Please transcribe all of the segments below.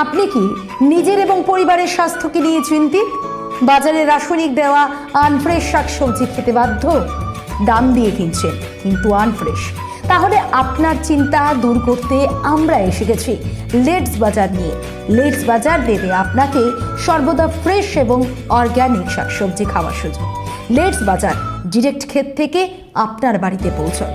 আপনি কি নিজের এবং পরিবারের স্বাস্থ্যকে নিয়ে চিন্তিত? বাজারে রাসায়নিক দেওয়া আনফ্রেশ শাকসবজি খেতে বাধ্য? দাম দিয়ে কিনছেন কিন্তু আনফ্রেশ। তাহলে আপনার চিন্তা দূর করতে আমরা এসে গেছি লেটস বাজার নিয়ে। লেটস বাজার দেবে আপনাকে সর্বদা ফ্রেশ এবং অর্গ্যানিক শাকসবজি খাওয়ার সুযোগ। লেটস বাজার ডিরেক্ট ক্ষেত থেকে আপনার বাড়িতে পৌঁছয়।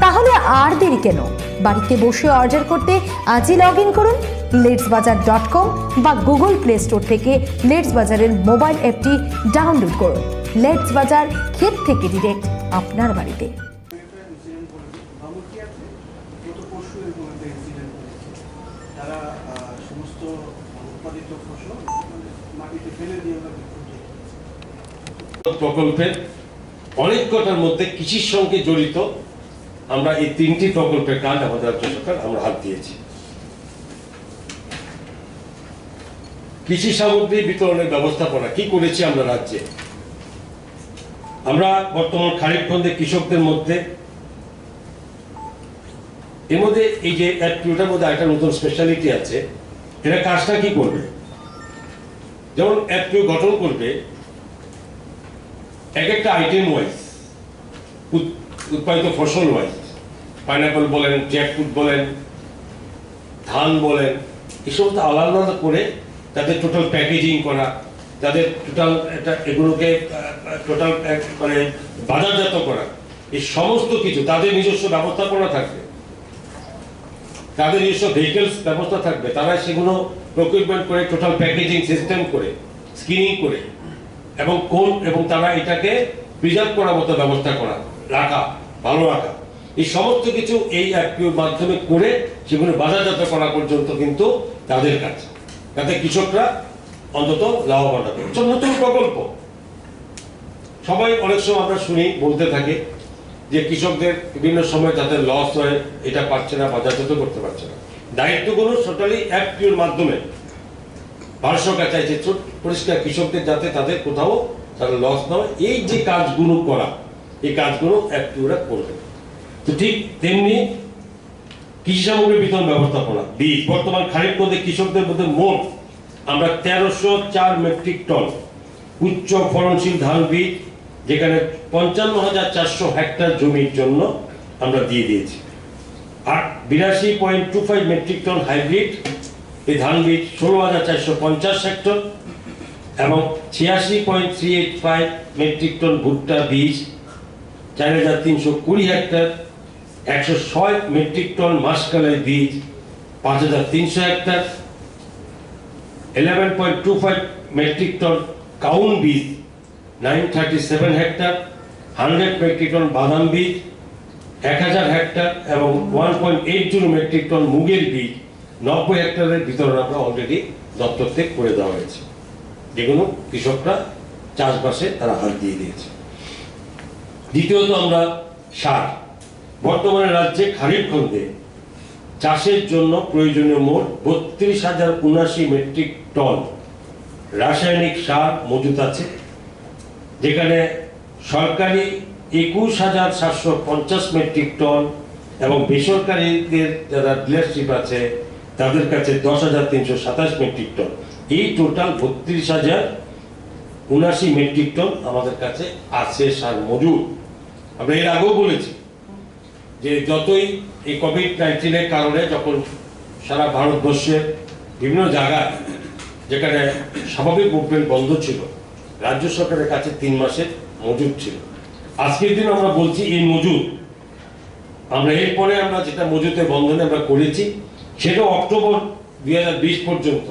তাহলে আর দেরি কেন? বাড়িতে বসে অর্ডার করতে আজই লগ ইন করুন letsbazaar.com বা গুগল প্লে স্টোর থেকে লেটস বাজারের মোবাইল অ্যাপটি ডাউনলোড করুন। লেটস বাজার ক্ষেত থেকে ডিরেক্ট আপনার বাড়িতে। প্রকল্পের অনেক কটার মধ্যে কৃষির সঙ্গে জড়িত আমরা এই 3টি প্রকল্পের কাজ আমাদের রাজ্য সরকার আমরা হাত দিয়েছি। কৃষি সামগ্রী বিতরণের ব্যবস্থাপনা কি করেছি আমরা রাজ্যে? আমরা বর্তমান খারিফ খণ্ডে কৃষকদের মধ্যে এর মধ্যে এই যে অ্যাপটার মধ্যে একটা নতুন স্পেশালিটি আছে। এরা কাজটা কি করবে? যেমন অ্যাপটি গঠন করবে এক একটা আইটেম ওয়াইজ, উৎপাদিত ফসল ওয়াইজ, পাইনাপল বলেন, জ্যাকফ্রুট বলেন, ধান বলেন, এই সমস্ত আলাদা আলাদা করে তাদের টোটাল প্যাকেজিং করা, তাদের টোটাল এগুলোকে টোটাল মানে বাজারজাত করা, এই সমস্ত কিছু তাদের নিজস্ব ব্যবস্থাপনা থাকবে, তাদের নিজস্ব ভেহিকেলস ব্যবস্থা থাকবে। তারা সেগুলো প্রকিউরমেন্ট করে টোটাল প্যাকেজিং সিস্টেম করে স্ক্রিনিং করে এবং তারা এটাকে প্রিজার্ভ করার মতো ব্যবস্থা করা, রাখা, ভালো রাখা, এই সমস্ত কিছু এই অ্যাপটির মাধ্যমে করে সেগুলো বাজারজাত করা পর্যন্ত কিন্তু তাদের কাজ, যাতে কৃষকরা অন্তত লাভবান হবে। নতুন প্রকল্প সবাই অনেক সময় আমরা শুনি বলতে থাকে যে কৃষকদের বিভিন্ন সময় যাদের লস হয়, এটা পাচ্ছে না, বাজারজাত করতে পারছে না। দায়িত্বগুলো টোটালি অ্যাপটির মাধ্যমে ভারত সরকার চাইছে পরিষ্কার কৃষকদের যাতে তাদের কোথাও তাদের লস না হয়, এই যে কাজগুলো করা, এই কাজগুলো অ্যাপটিরা করবে। তো ঠিক তেমনি কৃষি সামগ্রী বিতরণ ব্যবস্থাপনা, বীজ বর্তমান খারিফ মধ্যে কৃষকদের মধ্যে মোট আমরা 1304 মেট্রিক টন উচ্চ ফলনশীল ধান বীজ, যেখানে 55,400 হেক্টর জমির জন্য আমরা দিয়ে দিয়েছি। আর 82.25 মেট্রিক টন হাইব্রিড এই ধান বীজ 16,450 হেক্টর এবং 86.385 মেট্রিক টন ভুট্টা বীজ 4,320 হেক্টর, 106 মেট্রিক টন মাসকলাই বীজ 5,300 হেক্টর, 11.25 মেট্রিক টন কাউন বীজ 937 হেক্টর, 100 মেট্রিক টন বাদাম বীজ 1000 হেক্টর এবং 1.80 মেট্রিক টন মুগের বীজ 90 হেক্টরের বিতরণ আমরা অলরেডি দপ্তর থেকে করে দেওয়া হয়েছে, যেগুলো কৃষকরা চাষবাসে তারা হাত দিয়ে দিয়েছে। দ্বিতীয়ত আমরা সার, বর্তমানে রাজ্যে খারিফ খণ্ডে চাষের জন্য প্রয়োজনীয় মোট 32,079 মেট্রিক টন রাসায়নিক সার মজুত আছে, যেখানে সরকারি 21,750 মেট্রিক টন এবং বেসরকারিদের যারা ডিলারশিপ আছে তাদের কাছে 10,327 মেট্রিক টন। এই টোটাল 32,079 মেট্রিক টন আমাদের কাছে আছে সার মজুদ। আমরা এর আগেও বলেছি যে যতই এই কোভিড-19 কারণে যখন সারা ভারতবর্ষের বিভিন্ন জায়গায় যেখানে স্বাভাবিক মুভমেন্ট বন্ধ ছিল, রাজ্য সরকারের কাছে 3 মাসের মজুদ ছিল। আজকের দিন আমরা বলছি এই মজুদ আমরা এরপরে আমরা যেটা মজুদের বন্ধনে আমরা করেছি সেটা অক্টোবর 2020 পর্যন্ত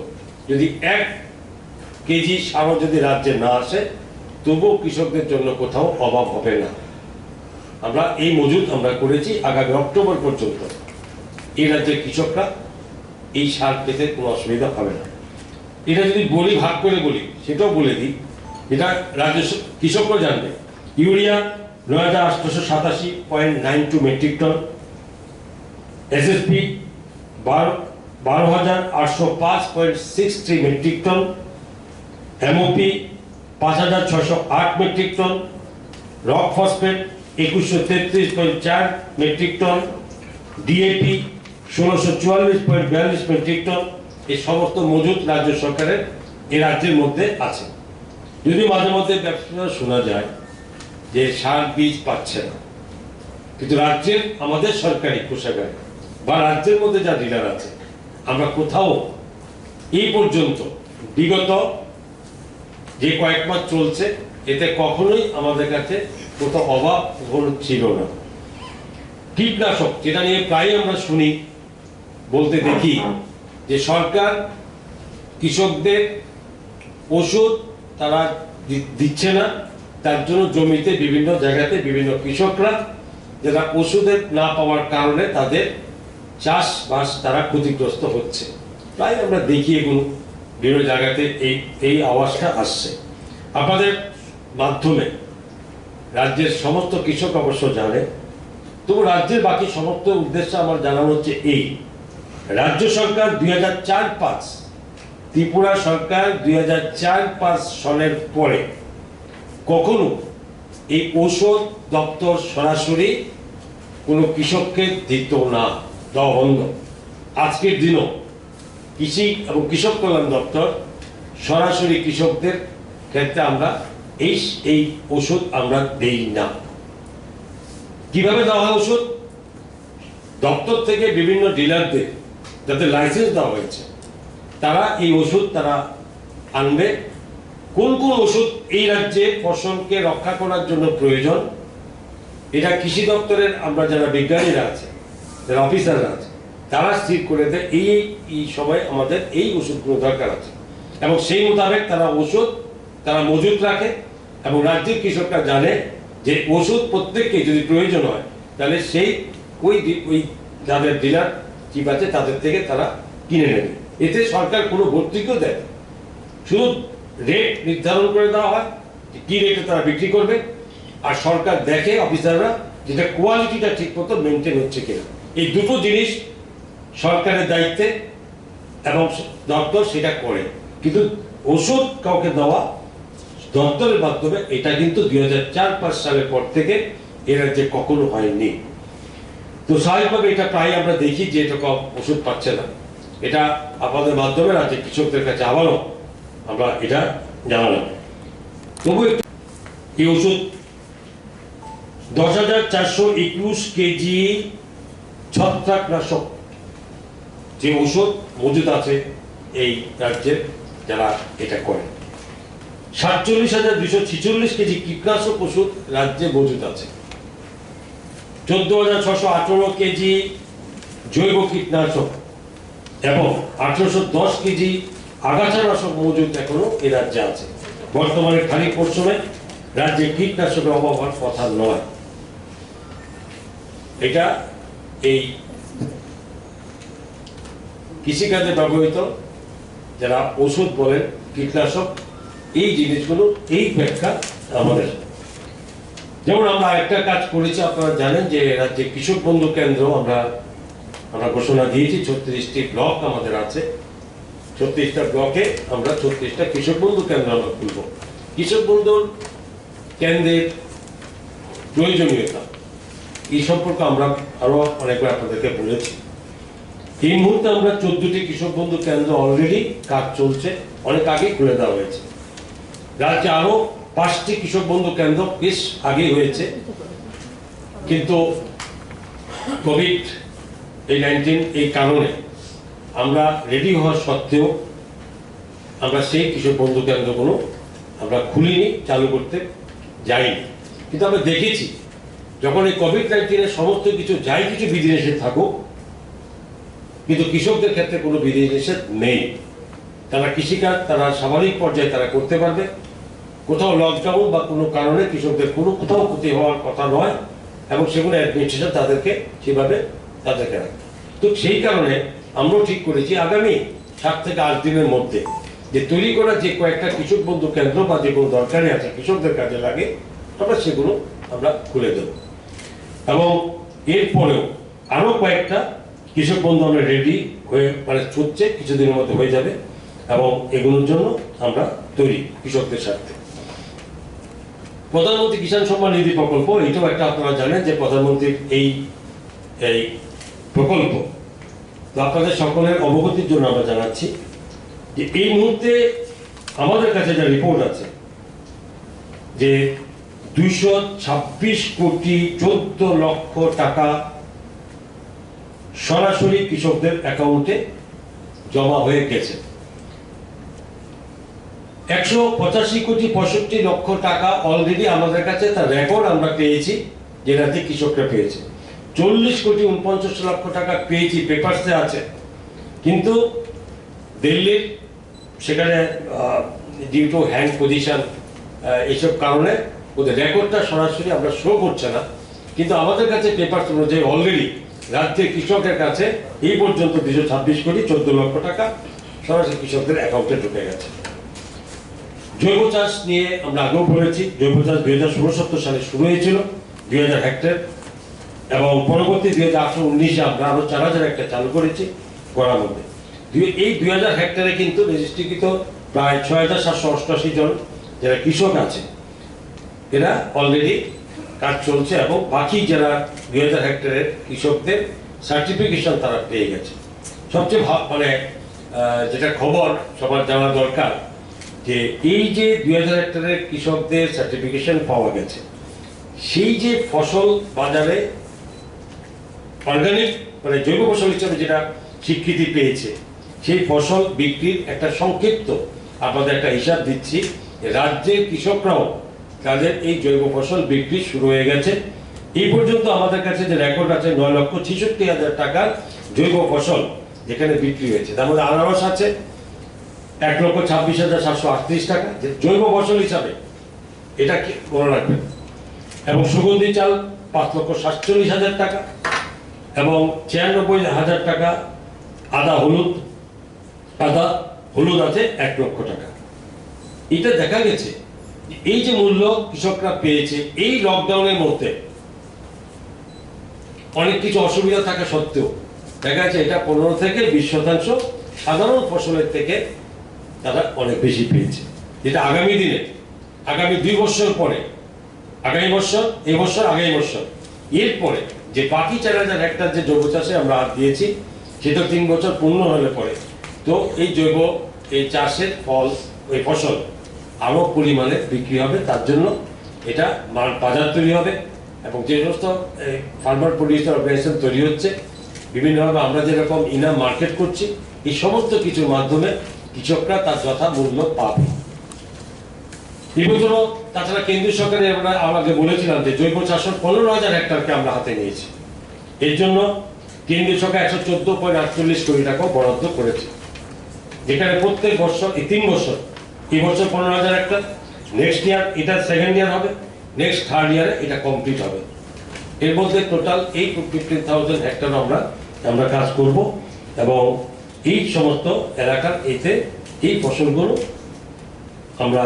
যদি 1 কেজি সারও যদি রাজ্যে না আসে তবুও কৃষকদের জন্য কোথাও অভাব হবে না। আমরা এই মজুদ আমরা করেছি আগামী অক্টোবর পর্যন্ত এই রাজ্যের কৃষকরা এই সার পেতে কোনো অসুবিধা হবে না। এটা যদি বলি ভাগ করে বলি সেটাও বলে দিই, এটা রাজ্য কৃষকরা জানবে। Urea 9,887.92 metric ton, SSP 12,805.63 metric ton, MOP 5,608 metric ton, rock phosphate 2133.4 metric ton, DAP 1644.42 metric ton, এই সমস্ত মজুত রাজ্য সরকারের এই রাজ্যের মধ্যে আছে। যদি মাঝে মধ্যে ব্যবসা শোনা যায় যে সার বীজ পাচ্ছে না, কিন্তু রাজ্যের আমাদের সরকারি কোষাগারে বা রাজ্যের মধ্যে যা ডিলার আছে, আমরা কোথাও এই পর্যন্ত বিগত যে কয়েক মাস চলছে এতে কখনোই আমাদের কাছে কোথাও অভাব ছিল না। কীটনাশক যেটা নিয়ে প্রায় আমরা শুনি, বলতে দেখি যে সরকার কৃষকদের ওষুধ তারা দিচ্ছে না, তার জন্য জমিতে বিভিন্ন জায়গাতে বিভিন্ন কৃষকরা যারা ওষুধের না পাওয়ার কারণে তাদের চাষবাস তারা ক্ষতিগ্রস্ত হচ্ছে। প্রায় আমরা দেখি এগুলো বিভিন্ন জায়গাতে এই আওয়াজটা আসছে। আপনাদের মাধ্যমে রাজ্যের সমস্ত কৃষক অবশ্য জানে, তবু রাজ্যের বাকি সমস্ত উদ্দেশ্য আমার জানানো হচ্ছে এই, রাজ্য সরকার 2004-05, ত্রিপুরা সরকার 2004-05 সনের পরে কখনো এই ঔষধ দপ্তর সরাসরি কোনো কৃষককে দিত না, দেওয়া বন্ধ। আজকের দিনও কৃষি এবং কৃষক কল্যাণ দপ্তর সরাসরি কৃষকদের ক্ষেত্রে আমরা এই ওষুধ আমরা দেই না। কিভাবে দেওয়া হয় ওষুধ? দপ্তর থেকে বিভিন্ন ডিলারদের যাদের লাইসেন্স দেওয়া হয়েছে তারা এই ওষুধ তারা আনবে। কোন কোন ওষুধ এই রাজ্যে ফসলকে রক্ষা করার জন্য প্রয়োজন, এটা কৃষি দপ্তরের আমরা যারা বিজ্ঞানীরা আছে, যারা অফিসাররা আছে, তারা স্থির করে দেয় এই সময় আমাদের এই ওষুধগুলো দরকার আছে, এবং সেই মোতাবেক তারা ওষুধ তারা মজুত রাখে। এবং রাজ্যের কৃষকরা জানে যে ওষুধ প্রত্যেককে যদি প্রয়োজন হয় তাহলে সেই ওই যাদের ডিলার চিপ আছে তাদের থেকে তারা কিনে নেবে। এতে সরকার কোনো ভর্তুকিও দেয়, শুধু রেট নির্ধারণ করে দেওয়া হয় কি রেটে তারা বিক্রি করবে, আর সরকার দেখে অফিসাররা যেটা কোয়ালিটিটা ঠিক মতো মেনটেন হচ্ছে কিনা। এই দুটো জিনিস সরকারের দায়িত্বে এবং দপ্তর সেটা করে, কিন্তু ওষুধ কাউকে দেওয়া দপ্তরের মাধ্যমে এটা কিন্তু 2004-05 সালের পর থেকে এ রাজ্যে কখনো হয়নি। তো স্বাভাবিকভাবে এটা প্রায় আমরা দেখি যে এটা কম ওষুধ পাচ্ছে না। এটা আপনাদের মাধ্যমে রাজ্যের কৃষকদের কাছে আবারও আমরা এটা জানালাম। তবু এই ওষুধ 10,421 কেজি ছত্রাকনাশক যে ওষুধ মজুদ আছে এই রাজ্যের যারা এটা করে, 47,246 কেজি কীটনাশক ওষুধ রাজ্যে মজুদ আছে, 14,618 কেজি জৈব কীটনাশক এবং 810 কেজি আগাছানাশক মজুদ এখনো এ রাজ্যে আছে। বর্তমানে খারিফ মরশুমে রাজ্যে কীটনাশকের অভাব হওয়ার কথা নয়। এটা এই কৃষিকাজে ব্যবহৃত যারা ওষুধ বলেন, কীটনাশক, এই জিনিসগুলো এই ব্যাখ্যা আমাদের। যেমন আমরা একটা কাজ করেছি, আপনারা জানেন যে রাজ্যে কৃষক বন্ধু কেন্দ্র আমরা ঘোষণা দিয়েছি। 36টি ব্লক আমাদের আছে, 36টা ব্লকে আমরা 36টা কৃষক বন্ধু কেন্দ্র আমরা খুলব। কৃষক বন্ধুর কেন্দ্রের প্রয়োজনীয়তা এই সম্পর্কে আমরা আরো অনেকবার আপনাদেরকে বলেছি। এই মুহূর্তে আমরা 14টি কৃষক বন্ধু কেন্দ্র অলরেডি কাজ চলছে, অনেক আগেই খুলে দেওয়া হয়েছে। রাজ্যে আরো 5টি কৃষক বন্ধু কেন্দ্র বেশ আগেই হয়েছে, কিন্তু COVID-19 এই কারণে আমরা রেডি হওয়া সত্ত্বেও আমরা সেই কৃষক বন্ধু কেন্দ্রগুলো আমরা খুলিনি, চালু করতে যাইনি। কিন্তু আমরা দেখেছি যখন এই COVID-19 সমস্ত কিছু যাই কিছু বিধিনিষেধ থাকুক, কিন্তু কৃষকদের ক্ষেত্রে কোনো বিধিনিষেধ নেই। তারা কৃষিকাজ তারা স্বাভাবিক পর্যায়ে তারা করতে পারবে। কোথাও লকডাউন বা কোনো কারণে কৃষকদের কোথাও ক্ষতি হওয়ার কথা নয়, এবং সেগুলো অ্যাডমিনিস্ট্রেশন তাদেরকে সেভাবে তাদেরকে রাখবে। তো সেই কারণে আমরাও ঠিক করেছি আগামী 7 থেকে 8 দিনের মধ্যে যে তৈরি করা যে কয়েকটা কৃষক বন্ধু কেন্দ্র বা যে কোনো দরকারি আছে কৃষকদের কাজে লাগে, আমরা সেগুলো আমরা খুলে দেব। এবং এরপরেও আরো কয়েকটা কৃষক বন্ধু আমরা রেডি হয়ে ছুটছে, কিছুদিনের মধ্যে হয়ে যাবে, এবং এগুলোর জন্য আমরা তৈরি কৃষকদের স্বার্থে। প্রধানমন্ত্রী কিষাণ সম্মান নিধি প্রকল্প, এটাও একটা আপনারা জানেন যে প্রধানমন্ত্রীর এই প্রকল্প তো আপনাদের সকলের অবগতির জন্য আমরা জানাচ্ছি যে এই মুহূর্তে আমাদের কাছে যা রিপোর্ট আছে যে 226 কোটি 14 লক্ষ টাকা সরাসরি কৃষকদের অ্যাকাউন্টে জমা হয়ে গেছে। 185 কোটি 65 লক্ষ টাকা অলরেডি আমাদের কাছে তার রেকর্ড আমরা পেয়েছি, যেটাতে কৃষকরা পেয়েছে। 40 কোটি 49 লক্ষ টাকা পেয়েছি, পেপারসে আছে, কিন্তু দিল্লির সেখানে ডিউ টু হ্যান্ড পজিশন এইসব কারণে ওদের রেকর্ডটা সরাসরি আমরা শো করছে না, কিন্তু আমাদের কাছে পেপারস অনুযায়ী অলরেডি রাজ্যের কৃষকের কাছে এই পর্যন্ত 226 কোটি 14 লক্ষ টাকা সরাসরি কৃষকদের অ্যাকাউন্টে ঢুকে গেছে। জৈব চাষ নিয়ে আমরা আগেও বলেছি, জৈব চাষ 2016-17 সালে শুরু হয়েছিল 2000 হেক্টর, এবং পরবর্তী 2018-19 আমরা আরো 4000 হেক্টর চালু করেছি করার মধ্যে। এই 2000 হেক্টরে কিন্তু রেজিস্ট্রিকৃত প্রায় 6788 জন যারা কৃষক আছে, এরা অলরেডি কাজ চলছে, এবং বাকি যারা 2000 হেক্টরের কৃষকদের সার্টিফিকেশন তারা পেয়ে গেছে। সবচেয়ে মানে যেটা খবর সবার জানা দরকার যে এই যে 2000 হেক্টরের কৃষকদের সার্টিফিকেশন পাওয়া গেছে, সেই যে ফসল বাজারে অর্গানিক মানে জৈব ফসল হিসেবে যেটা স্বীকৃতি পেয়েছে, সেই ফসল বিক্রির একটা সংক্ষিপ্ত আপনাদের একটা হিসাব দিচ্ছি। রাজ্যের কৃষকরাও তাদের এই জৈব ফসল বিক্রি শুরু হয়ে গেছে। এই পর্যন্ত আমাদের কাছে যে রেকর্ড আছে 9,66,000 টাকার জৈব ফসল যেখানে বিক্রি হয়েছে। তার মধ্যে আনারস আছে 1,26,738 টাকা, যে জৈব ফসল হিসাবে, এটা কি মনে রাখবেন। এবং সুগন্ধি চাল 5,47,000 টাকা, এবং 96,000 টাকা আদা হলুদ আছে 1 লক্ষ টাকা। এটা দেখা গেছে এই যে মূল্য কৃষকরা পেয়েছে এই লকডাউনের মধ্যে, অনেক কিছু অসুবিধা থাকা সত্ত্বেও দেখা যাচ্ছে এটা 15 থেকে 20% সাধারণ ফসলের থেকে তারা অনেক বেশি পেয়েছে, যেটা আগামী দিনে আগামী 2 বছর পরে, আগামী বছর, এই বছর, আগামী বছর, এরপরে যে বাকি 4000 হেক্টর যে জৈব চাষে আমরা হাত দিয়েছি, সেটা 3 বছর পূর্ণ হলে পরে তো এই জৈব এই চাষের ফল, ওই ফসল আরো পরিমাণে বিক্রি হবে। তার জন্য এটা বাজার তৈরি হবে, এবং যে সমস্ত ফার্মার প্রডিউসার অর্গানাইজেশন তৈরি হচ্ছে বিভিন্নভাবে, আমরা যেরকম ইনাম মার্কেট করছি, এই সমস্ত কিছুর মাধ্যমে কৃষকরা তার যথা মূল্য পাবে। এবছরও তাছাড়া কেন্দ্রীয় সরকারের আমরা আমাকে বলেছিলাম যে জৈব চাষের 15,000 হেক্টরকে আমরা হাতে নিয়েছি। এর জন্য কেন্দ্রীয় সরকার 114.48 কোটি টাকাও বরাদ্দ করেছে, যেখানে প্রত্যেক বছর এই 3 বছর, এই বছর 15,000 হেক্টর, নেক্সট ইয়ার এটা সেকেন্ড ইয়ার হবে, নেক্সট থার্ড ইয়ারে এটা কমপ্লিট হবে। এর মধ্যে টোটাল 15,000 হেক্টর আমরা কাজ করব, এবং এই সমস্ত এলাকার এতে এই ফসলগুলো আমরা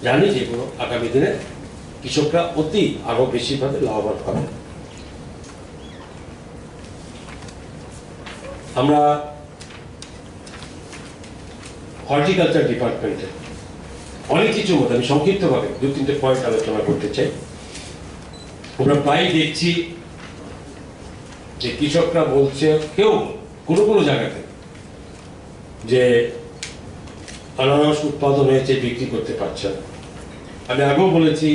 জানি যেগুলো আগামী দিনে কৃষকরা অতি আরো বেশিভাবে লাভবান হবে। আমরা হর্টিকালচার ডিপার্টমেন্টে অনেক কিছুর মধ্যে আমি সংক্ষিপ্তভাবে 2-3টে পয়েন্ট আলোচনা করতে চাই। আমরা প্রায় দেখছি যে কৃষকরা বলছে, কেউ কোনো জায়গাতে, যে আনারস উৎপাদন হয়েছে বিক্রি করতে পারছে না। আমি আগেও বলেছি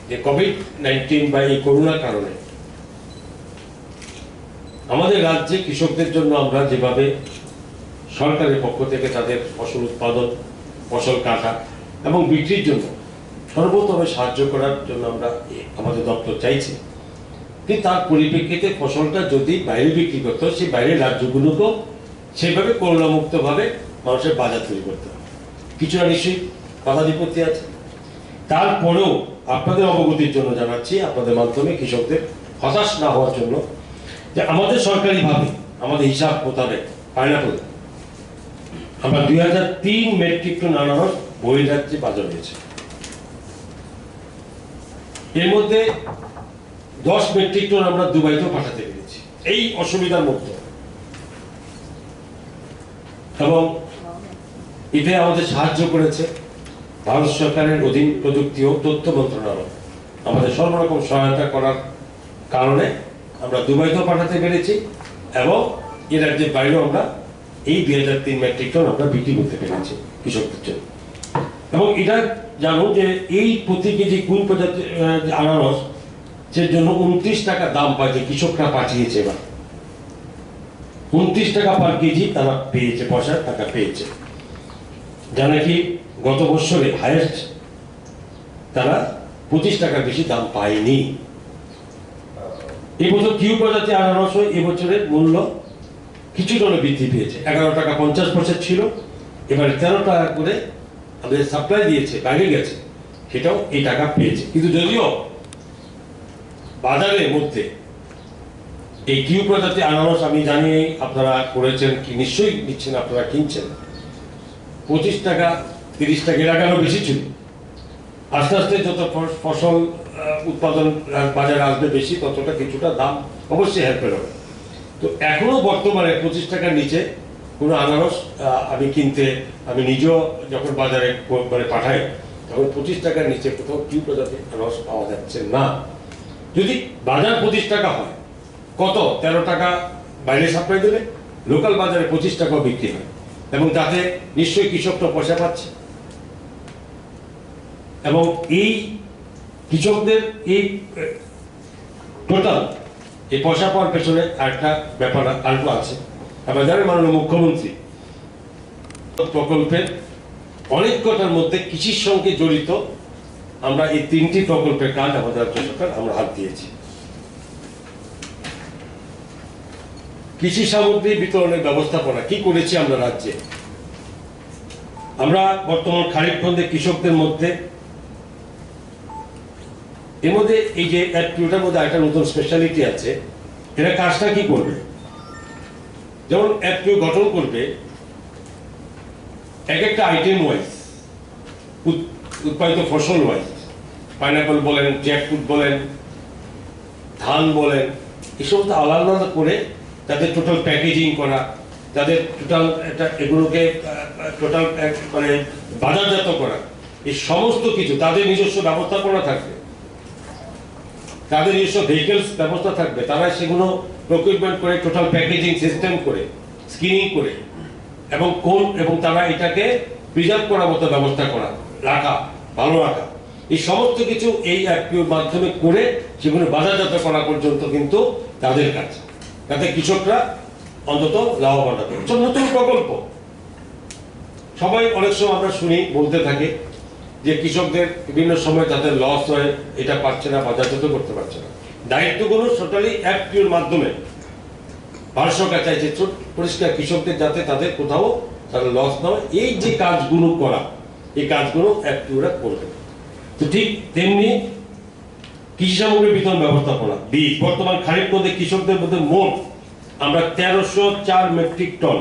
যে কোভিড-19 বা এই করোনার কারণে আমাদের রাজ্যে কৃষকদের জন্য আমরা যেভাবে সরকারের পক্ষ থেকে তাদের ফসল উৎপাদন, ফসল কাটা এবং বিক্রির জন্য সর্বতভাবে সাহায্য করার জন্য আমরা আমাদের দপ্তর চাইছি, কিন্তু তার পরিপ্রেক্ষিতে ফসলটা যদি বাইরে বিক্রি করতে হয়, সেই বাইরের রাজ্যগুলোকেও সেভাবে করোনামুক্তভাবে মানুষের বাজার তৈরি করতে হবে। কিছুটা নিশ্চয়ই বাধা বিপত্তি আছে। তারপরেও আপনাদের অবগতির জন্য জানাচ্ছি, আপনাদের মাধ্যমে কৃষকদের হতাশ না হওয়ার জন্য, যে আমাদের সরকারিভাবে আমাদের হিসাব মোতাবেক পাইনাপল আমরা 2003 মেট্রিক টন আনারস বহির্রাজ্যে বাজার হয়েছে। এর মধ্যে 10 মেট্রিক টন আমরা দুবাইতেও পাঠাতে পেরেছি এই অসুবিধার মধ্যে, এবং এতে আমাদের সাহায্য করেছে ভারত সরকারের অধীন প্রযুক্তি ও তথ্য মন্ত্রণালয়। আমাদের সর্বরকম সহায়তা করার কারণে আমরা দুবাইতেও পাঠাতে পেরেছি, এবং এর রাজ্যের বাইরেও আমরা এই 2003 মেট্রিক টন আমরা বিক্রি করতে পেরেছি কৃষকদের জন্য। এবং এটা জানো যে এই প্রতি কেজি কুইন প্রজাতির আনারস সে জন্য 29 টাকা দাম পাচ্ছে, কৃষকরা পাঠিয়েছে। এবার 29 টাকা পার কেজি তারা পেয়েছে, পয়সার টাকা পেয়েছে, যা নাকি গত বছরে হাইয়েস্ট তারা 25 টাকার বেশি দাম পায়নি। এবছর কিউ প্রজাতি আনারস এবছরের মূল্য কিছুটা বৃদ্ধি পেয়েছে, 11 টাকা 50 পয়সা ছিল, এবারে 13 টাকা করে আমাদের সাপ্লাই দিয়েছে, বাইরে গেছে, সেটাও এই টাকা পেয়েছে। কিন্তু যদিও বাজারের মধ্যে এই কিউ প্রজাতি আনারস আমি জানি আপনারা করেছেন কি, নিশ্চয়ই নিচ্ছেন, আপনারা কিনছেন, 25 টাকা 30 টাকা এর আগে বেশি ছিল। আস্তে আস্তে যত ফসল উৎপাদন বাজারে আসবে বেশি, ততটা কিছুটা দাম অবশ্যই হেল্পের হবে। তো এখনো বর্তমানে 25 টাকার নিচে কোনো আনারস আমি নিজেও যখন বাজারে মানে পাঠাই, তখন 25 টাকার নিচে কোথাও কিউ প্রজাতির আনারস পাওয়া যাচ্ছে না। যদি বাজার 25 টাকা হয়, কত 13 টাকা বাইরে সাপ্লাই দেবে, লোকাল বাজারে 25 টাকাও বিক্রি হয়, এবং তাতে নিশ্চয়ই কৃষকটা পয়সা পাচ্ছে। এবং এই কৃষকদের এই টোটাল এই পয়সা পাওয়ার পেছনে আরেকটা ব্যাপার আরেকটু আছে। আমরা জানি মাননীয় মুখ্যমন্ত্রী প্রকল্পের অনেক কটার মধ্যে কৃষির সঙ্গে জড়িত, আমরা এই 3টি প্রকল্পের কাজ আমাদের রাজ্য সরকার আমরা হাত দিয়েছি। কৃষি সামগ্রী বিতরণের ব্যবস্থাপনা কি করেছি আমরা রাজ্যে? আমরা বর্তমান খারিফ খণ্ডে কৃষকদের মধ্যে এর মধ্যে এই যে অ্যাপটার মধ্যে একটা নতুন স্পেশালিটি আছে, এরা কাজটা কি করবে? যেমন অ্যাপটিও গঠন করবে এক একটা আইটেম ওয়াইজ, উৎপাদিত ফসল ওয়াইজ, পাইনাপল বলেন, জ্যাকফ্রুট বলেন, ধান বলেন, এই সমস্ত আলাদা আলাদা করে তাদের টোটাল প্যাকেজিং করা, তাদের টোটাল এগুলোকে টোটাল মানে বাজারজাত করা, এই সমস্ত কিছু তাদের নিজস্ব ব্যবস্থাপনা থাকবে, তাদের নিজস্ব ভেহিকেলস ব্যবস্থা থাকবে, তারা সেগুলো প্রকিউরমেন্ট করে টোটাল প্যাকেজিং সিস্টেম করে স্ক্রিনিং করে এবং তারা এটাকে প্রিজার্ভ করার মতো ব্যবস্থা করা, রাখা, ভালো রাখা, এই সমস্ত কিছু এই অ্যাপটির মাধ্যমে করে সেগুলো বাজারজাত করা পর্যন্ত কিন্তু তাদের কাজ, যাতে কৃষকরা অন্তত লাভবান হবে। নতুন প্রকল্প সবাই অনেক সময় আমরা শুনি বলতে থাকে যে কৃষকদের বিভিন্ন সময় তাদের লস হয়, এটা পাচ্ছে না, বাজারজাত করতে পারছে না। দায়িত্বগুলো টোটালি অ্যাপটির মাধ্যমে ভারত সরকার চাইছে পরিষ্কার কৃষকদের যাতে তাদের কোথাও তাদের লস না হয়, এই যে কাজগুলো করা, এই কাজগুলো অ্যাপটিরা করবে। তো ঠিক তেমনি কৃষি সামগ্রী বিতরণ ব্যবস্থাপনা, বীজ বর্তমান খারিফ মধ্যে কৃষকদের মধ্যে মোট আমরা 1304 মেট্রিক টন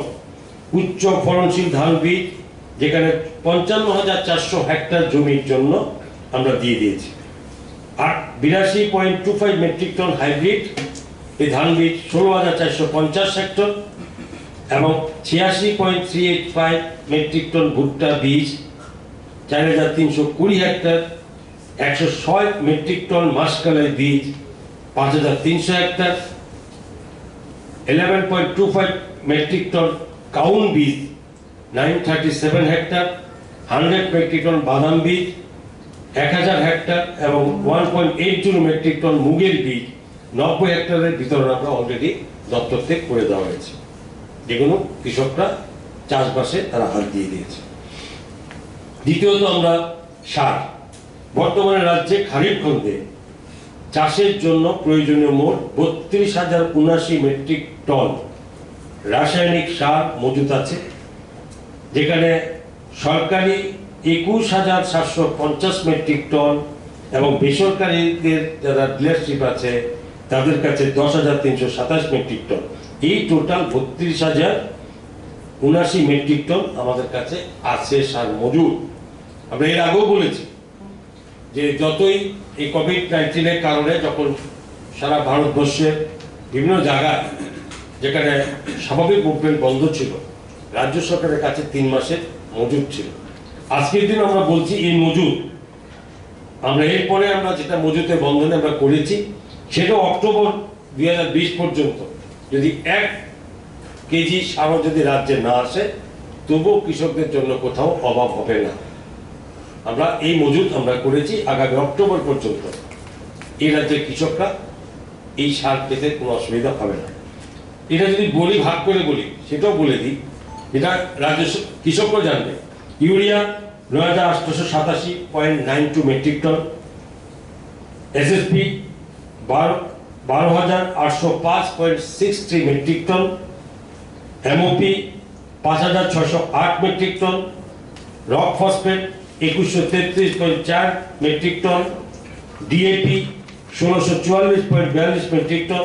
উচ্চ ফলনশীল ধান বীজ, যেখানে 55,400 হেক্টর জমির জন্য আমরা দিয়ে দিয়েছি। আর 82.25 মেট্রিক টন হাইব্রিড এই ধান বীজ 16,450 হেক্টর, এবং 86.385 মেট্রিক টন ভুট্টা বীজ 4,320 হেক্টর, 106 মেট্রিক টন মাসকলাই বীজ 5,300 হেক্টর, 11.25 মেট্রিক টন কাউন বীজ 937 হেক্টর, 100 মেট্রিক টন বাদাম বীজ 1000 হেক্টর, এবং 1.80 মেট্রিক টন মুগের বীজ 90 হেক্টরের বিতরণ আমরা অলরেডি দপ্তর থেকে করে দেওয়া হয়েছে, যেগুলো কৃষকরা চাষবাসে তারা হাত দিয়ে দিয়েছে। দ্বিতীয়ত আমরা সার, বর্তমানে রাজ্যে খারিফ খণ্ডে চাষের জন্য প্রয়োজনীয় মোট 32,079 মেট্রিক টন রাসায়নিক সার মজুত আছে, যেখানে সরকারি 21,750 মেট্রিক টন এবং বেসরকারিদের যারা ডিলারশিপ আছে তাদের কাছে 10,327 মেট্রিক টন, এই টোটাল 32,079 মেট্রিক টন আমাদের কাছে আছে সার মজুদ। আমরা এর আগেও বলেছি যে যতই এই কোভিড-19 কারণে যখন সারা ভারতবর্ষের বিভিন্ন জায়গায় যেখানে স্বাভাবিক মুভমেন্ট বন্ধ ছিল, রাজ্য সরকারের কাছে 3 মাসের মজুদ ছিল। আজকের দিন আমরা বলছি এই মজুদ আমরা এরপরে আমরা যেটা মজুদের বন্ধনে আমরা করেছি, সেটা অক্টোবর 2020 পর্যন্ত যদি 1 কেজি সারও যদি রাজ্যে না আসে তবুও কৃষকদের জন্য কোথাও অভাব হবে না। আমরা এই মজুত আমরা করেছি আগামী অক্টোবর পর্যন্ত এই রাজ্যের কৃষকরা এই সার পেতে কোনো অসুবিধা হবে না। এটা যদি বলি ভাগ করে বলি সেটাও বলে দিই, এটা রাজ্য কৃষকরা জানবে। ইউরিয়া ৯,৮87.92 metric ton, SSP 12,805.63 metric ton, MOP 5,608 metric ton, rock phosphate 2,133.4 metric ton, DAP 1,644.42 metric ton.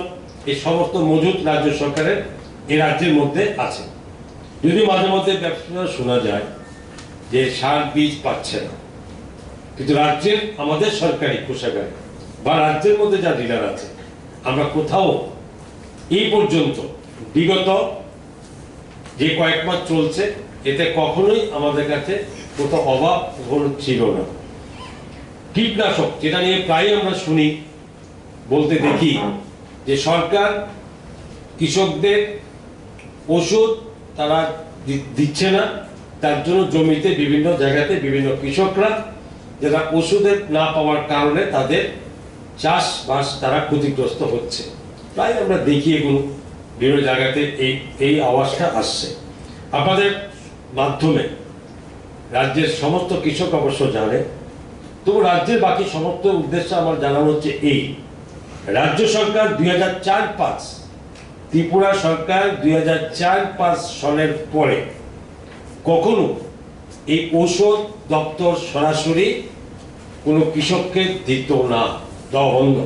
এই সমস্ত মজুত রাজ্য সরকারের এই রাজ্যের মধ্যে আছে। যদি মাঝে মধ্যে ব্যবসা শোনা যায় যে সার বীজ পাচ্ছে না, কিন্তু রাজ্যের আমাদের সরকারি কোষাগারে বা রাজ্যের মধ্যে যা ডিলার আছে আমরা কোথাও এই পর্যন্ত বিগত যে কয়েক মাস চলছে এতে কখনোই আমাদের কাছে কোথাও অভাব ছিল না। কীটনাশক যেটা নিয়ে প্রায় আমরা শুনি বলতে দেখি যে সরকার কৃষকদের ওষুধ তারা দিচ্ছে না, তার জন্য জমিতে বিভিন্ন জায়গাতে বিভিন্ন কৃষকরা যারা ওষুধের না পাওয়ার কারণে তাদের চাষবাস তারা ক্ষতিগ্রস্ত হচ্ছে। প্রায় আমরা দেখি এগুলো বিভিন্ন জায়গাতে এই আওয়াজটা আসছে। আপনাদের মাধ্যমে রাজ্যের সমস্ত কৃষক অবশ্য জানে, তবু রাজ্যের বাকি সমস্ত উদ্দেশ্য আমার জানানো হচ্ছে এই রাজ্য সরকার 2004-05, ত্রিপুরা সরকার 2004-05 সনের পরে কখনো এই ঔষধ দপ্তর সরাসরি কোনো কৃষককে দিত না, দেওয়া বন্ধ।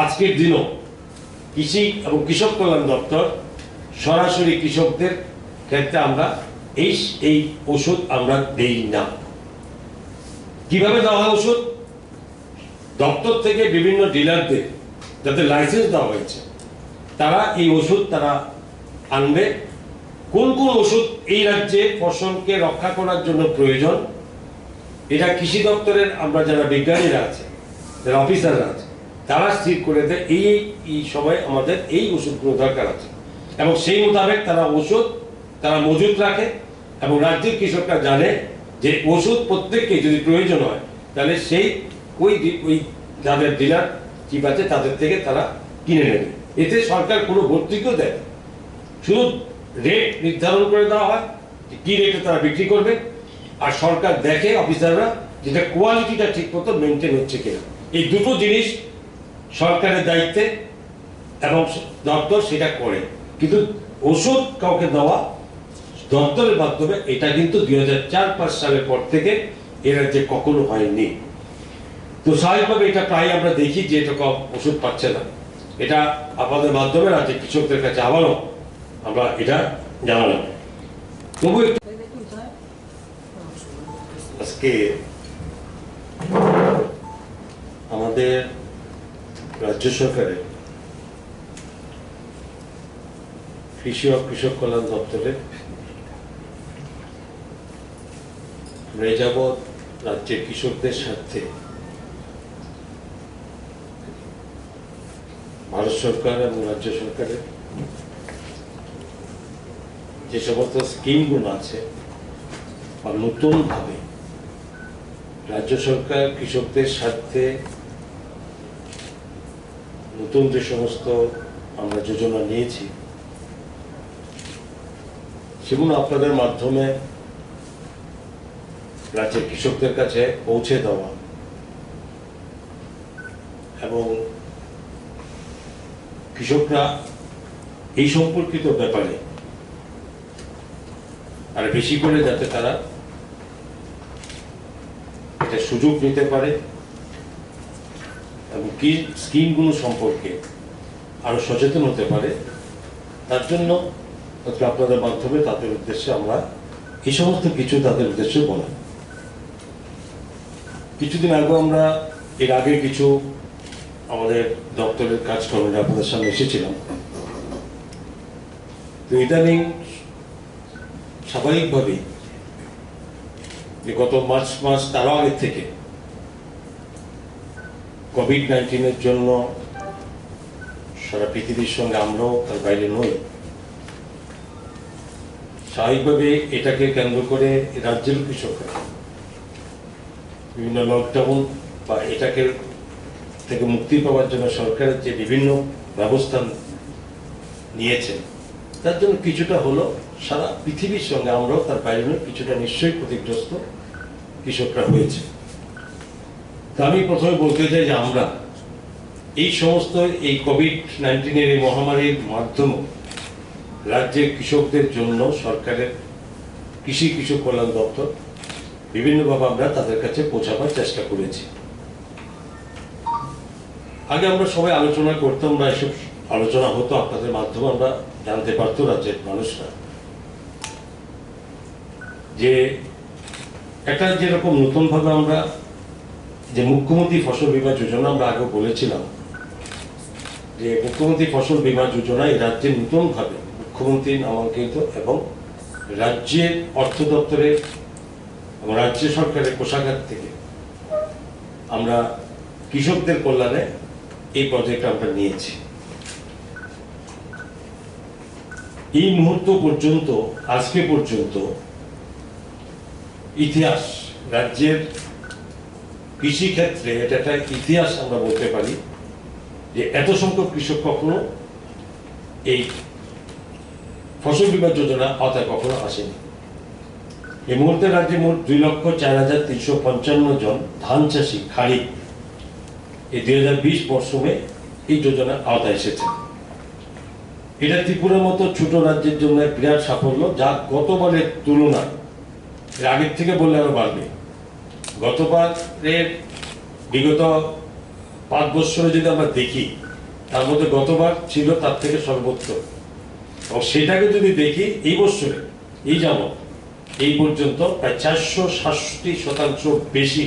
আজকের দিনও কৃষি এবং কৃষক কল্যাণ দপ্তর সরাসরি কৃষকদের ক্ষেত্রে আমরা এই ওষুধ আমরা দেই না। কিভাবে দেওয়া হয় ওষুধ? দপ্তর থেকে বিভিন্ন ডিলারদের যাদের লাইসেন্স দেওয়া হয়েছে তারা এই ওষুধ তারা আনবে। কোন কোন ওষুধ এই রাজ্যে ফসলকে রক্ষা করার জন্য প্রয়োজন এটা কৃষি দপ্তরের আমরা যারা বিজ্ঞানীরা আছে, যারা অফিসাররা আছে, তারা স্থির করে দেয় এই সময় আমাদের এই ওষুধগুলো দরকার আছে, এবং সেই মোতাবেক তারা ওষুধ তারা মজুত রাখে। এবং রাজ্যের কৃষকরা জানে যে ওষুধ প্রত্যেককে যদি প্রয়োজন হয় তাহলে সেই ওই যাদের ডিলার চিপ আছে তাদের থেকে তারা কিনে নেবে। এতে সরকার কোনো ভর্তুকিও দেয়, শুধু রেট নির্ধারণ করে দেওয়া হয় কি রেটে তারা বিক্রি করবে, আর সরকার দেখে অফিসাররা যেটা কোয়ালিটিটা ঠিক মতো মেনটেন হচ্ছে কিনা। এই দুটো জিনিস সরকারের দায়িত্বে এবং দপ্তর সেটা করে। কিন্তু ওষুধ কাউকে দেওয়া দপ্তরের মাধ্যমে এটা কিন্তু 2004-05 সালের পর থেকে এ রাজ্যে কখনো হয়নি। তো স্বাভাবিকভাবে এটা প্রায় আমরা দেখি যে এটা কম ওষুধ পাচ্ছে না। এটা আপনাদের মাধ্যমে রাজ্যের কৃষকদের কাছে আবারও আমরা এটা জানালাম। তবু আজকে আমাদের রাজ্য সরকারের কৃষি ও কৃষক কল্যাণ দপ্তরের যাবৎ রাজ্যের কৃষকদের স্বার্থে ভারত সরকার এবং রাজ্য সরকারের যে সমস্ত স্কিমগুলো আছে বা নতুনভাবে রাজ্য সরকার কৃষকদের স্বার্থে নতুন যে সমস্ত আমরা যোজনা নিয়েছি সেগুলো আপনাদের মাধ্যমে রাজ্যের কৃষকদের কাছে পৌঁছে দেওয়া এবং কৃষকরা এই সম্পর্কিত ব্যাপারে আর বেশি করে যাতে তারা এটা সুযোগ নিতে পারে এবং কি স্কিমগুলো সম্পর্কে আরো সচেতন হতে পারে, তার জন্য আপনাদের মাধ্যমে তাদের উদ্দেশ্যে আমরা এই সমস্ত কিছু তাদের উদ্দেশ্যে বলা। কিছুদিন আগে আমরা এর আগে কিছু আমাদের দপ্তরের কাজকর্মে আপনাদের সামনে এসেছিলাম। তো ইদানিং স্বাভাবিকভাবেই যে গত মার্চ মাস তারও আগের থেকে কোভিড-19 জন্য সারা পৃথিবীর সঙ্গে আমরাও তার বাইরে নই, স্বাভাবিকভাবে এটাকে কেন্দ্র করে রাজ্যের কৃষকরা বিভিন্ন লকডাউন বা এটাকে থেকে মুক্তি পাওয়ার জন্য সরকারের যে বিভিন্ন ব্যবস্থা নিয়েছেন, তার জন্য কিছুটা হলো সারা পৃথিবীর সঙ্গে আমরাও তার বাইরে কিছুটা নিশ্চয়ই ক্ষতিগ্রস্ত কৃষকরা হয়েছে। তা আমি প্রথমে বলতে চাই যে আমরা এই সমস্ত এই কোভিড-19 এই মহামারীর মাধ্যমে রাজ্যের কৃষকদের জন্য সরকারের কৃষক কল্যাণ দপ্তর বিভিন্নভাবে আমরা তাদের কাছে পৌঁছাবার চেষ্টা করেছি। আগে আমরা সবাই আলোচনা করতাম না, এসব আলোচনা হতো আপনাদের মাধ্যমে আমরা জানতে পারতো রাজ্যের মানুষরা যে একটা যেরকম নতুন ভাবে আমরা যে মুখ্যমন্ত্রী ফসল বীমা যোজনা আমরা আগে বলেছিলাম যে মুখ্যমন্ত্রী ফসল বীমা যোজনা এই রাজ্যে নতুন ভাবে মুখ্যমন্ত্রী নামাঙ্কিত এবং রাজ্যের অর্থ দপ্তরের এবং রাজ্য সরকারের কোষাগার থেকে আমরা কৃষকদের কল্যাণে এই প্রজেক্ট আমরা নিয়েছি। এই মুহূর্ত পর্যন্ত আজকে পর্যন্ত ইতিহাস রাজ্যের কৃষি ক্ষেত্রে এটা একটা ইতিহাস আমরা বলতে পারি যে এত সংখ্যক কৃষক কখনো এই ফসল বীমা যোজনা আওতায় কখনো আসেনি। এই মুহূর্তে রাজ্যে মোট 2,04,355 জন ধান চাষি খারিফ এই 2020 মরশুমে এই যোজনা আওতায় এসেছে। এটা ত্রিপুরার মতো ছোট রাজ্যের জন্য বিরাট সাফল্য, যা গতবারের তুলনায় এর আগের থেকে বললে আরো বাড়বে। গতবারের বিগত 5 বছরে যদি আমরা দেখি তার মধ্যে গতবার ছিল তার থেকে সর্বোচ্চ, এবং সেটাকে যদি দেখি এই বছরে এই যাবৎ এই পর্যন্ত প্রায় 467% বেশি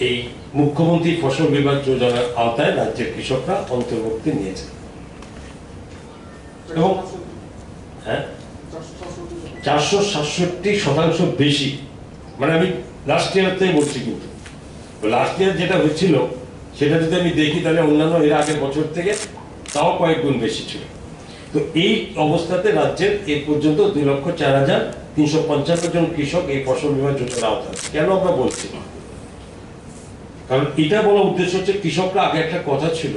এই মুখ্যমন্ত্রী ফসল বীমা যোজনার আওতায় রাজ্যের কৃষকরা অন্তর্ভুক্তি নিয়েছে। এবং 467% বেশি, মানে আমি লাস্ট ইয়ার থেকে বলছি, কিন্তু লাস্ট ইয়ার যেটা হয়েছিল সেটা যদি আমি দেখি তাহলে অন্যান্য এর আগের বছর থেকে তাও কয়েক গুণ বেশি ছিল। তো এই অবস্থাতে রাজ্যের এই পর্যন্ত 2,04,355 জন কৃষক এই ফসল বীমা যোজনা আওতায়। কেন আমরা বলছি? কারণ এটা বলার উদ্দেশ্য হচ্ছে কৃষকরা আগে একটা কথা ছিল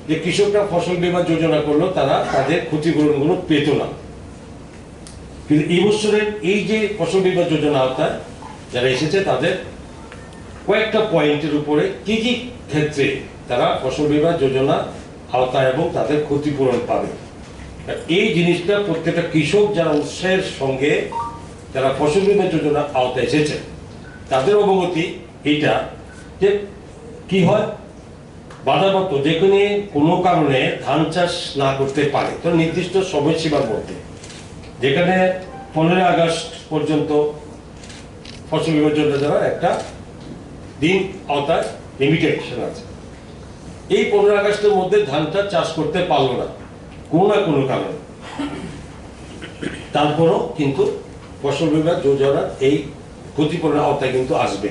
যে কৃষকরা ফসল বীমা যোজনা করলো তারা তাদের ক্ষতিপূরণগুলো পেত না, কিন্তু এই বছরের এই যে ফসল বীমা যোজনা আওতায় যারা এসেছে তাদের কয়েকটা পয়েন্টের উপরে কি কি ক্ষেত্রে তারা ফসল বীমা যোজনা আওতায় এবং তাদের ক্ষতিপূরণ পাবে, এই জিনিসটা প্রত্যেকটা কৃষক যারা উৎসাহের সঙ্গে যারা ফসল বীমা যোজনা আওতায় এসেছে তাদের অবগতি এইটা যে কি হয়, বাধাপ্রাপ্ত যেখানে কোনো কারণে ধান চাষ না করতে পারে তো নির্দিষ্ট সময়সীমার মধ্যে, যেখানে 15 আগস্ট পর্যন্ত ফসল বীমা যোজনা দেওয়ার একটা দিন আওতায় লিমিটেশন আছে। এই 15 আগস্টের মধ্যে ধানটা চাষ করতে পারলো না কোনো না কোনো কারণে, তারপরও কিন্তু ফসল বীমা যোজনার এই ক্ষতিপূরণের আওতায় কিন্তু আসবে।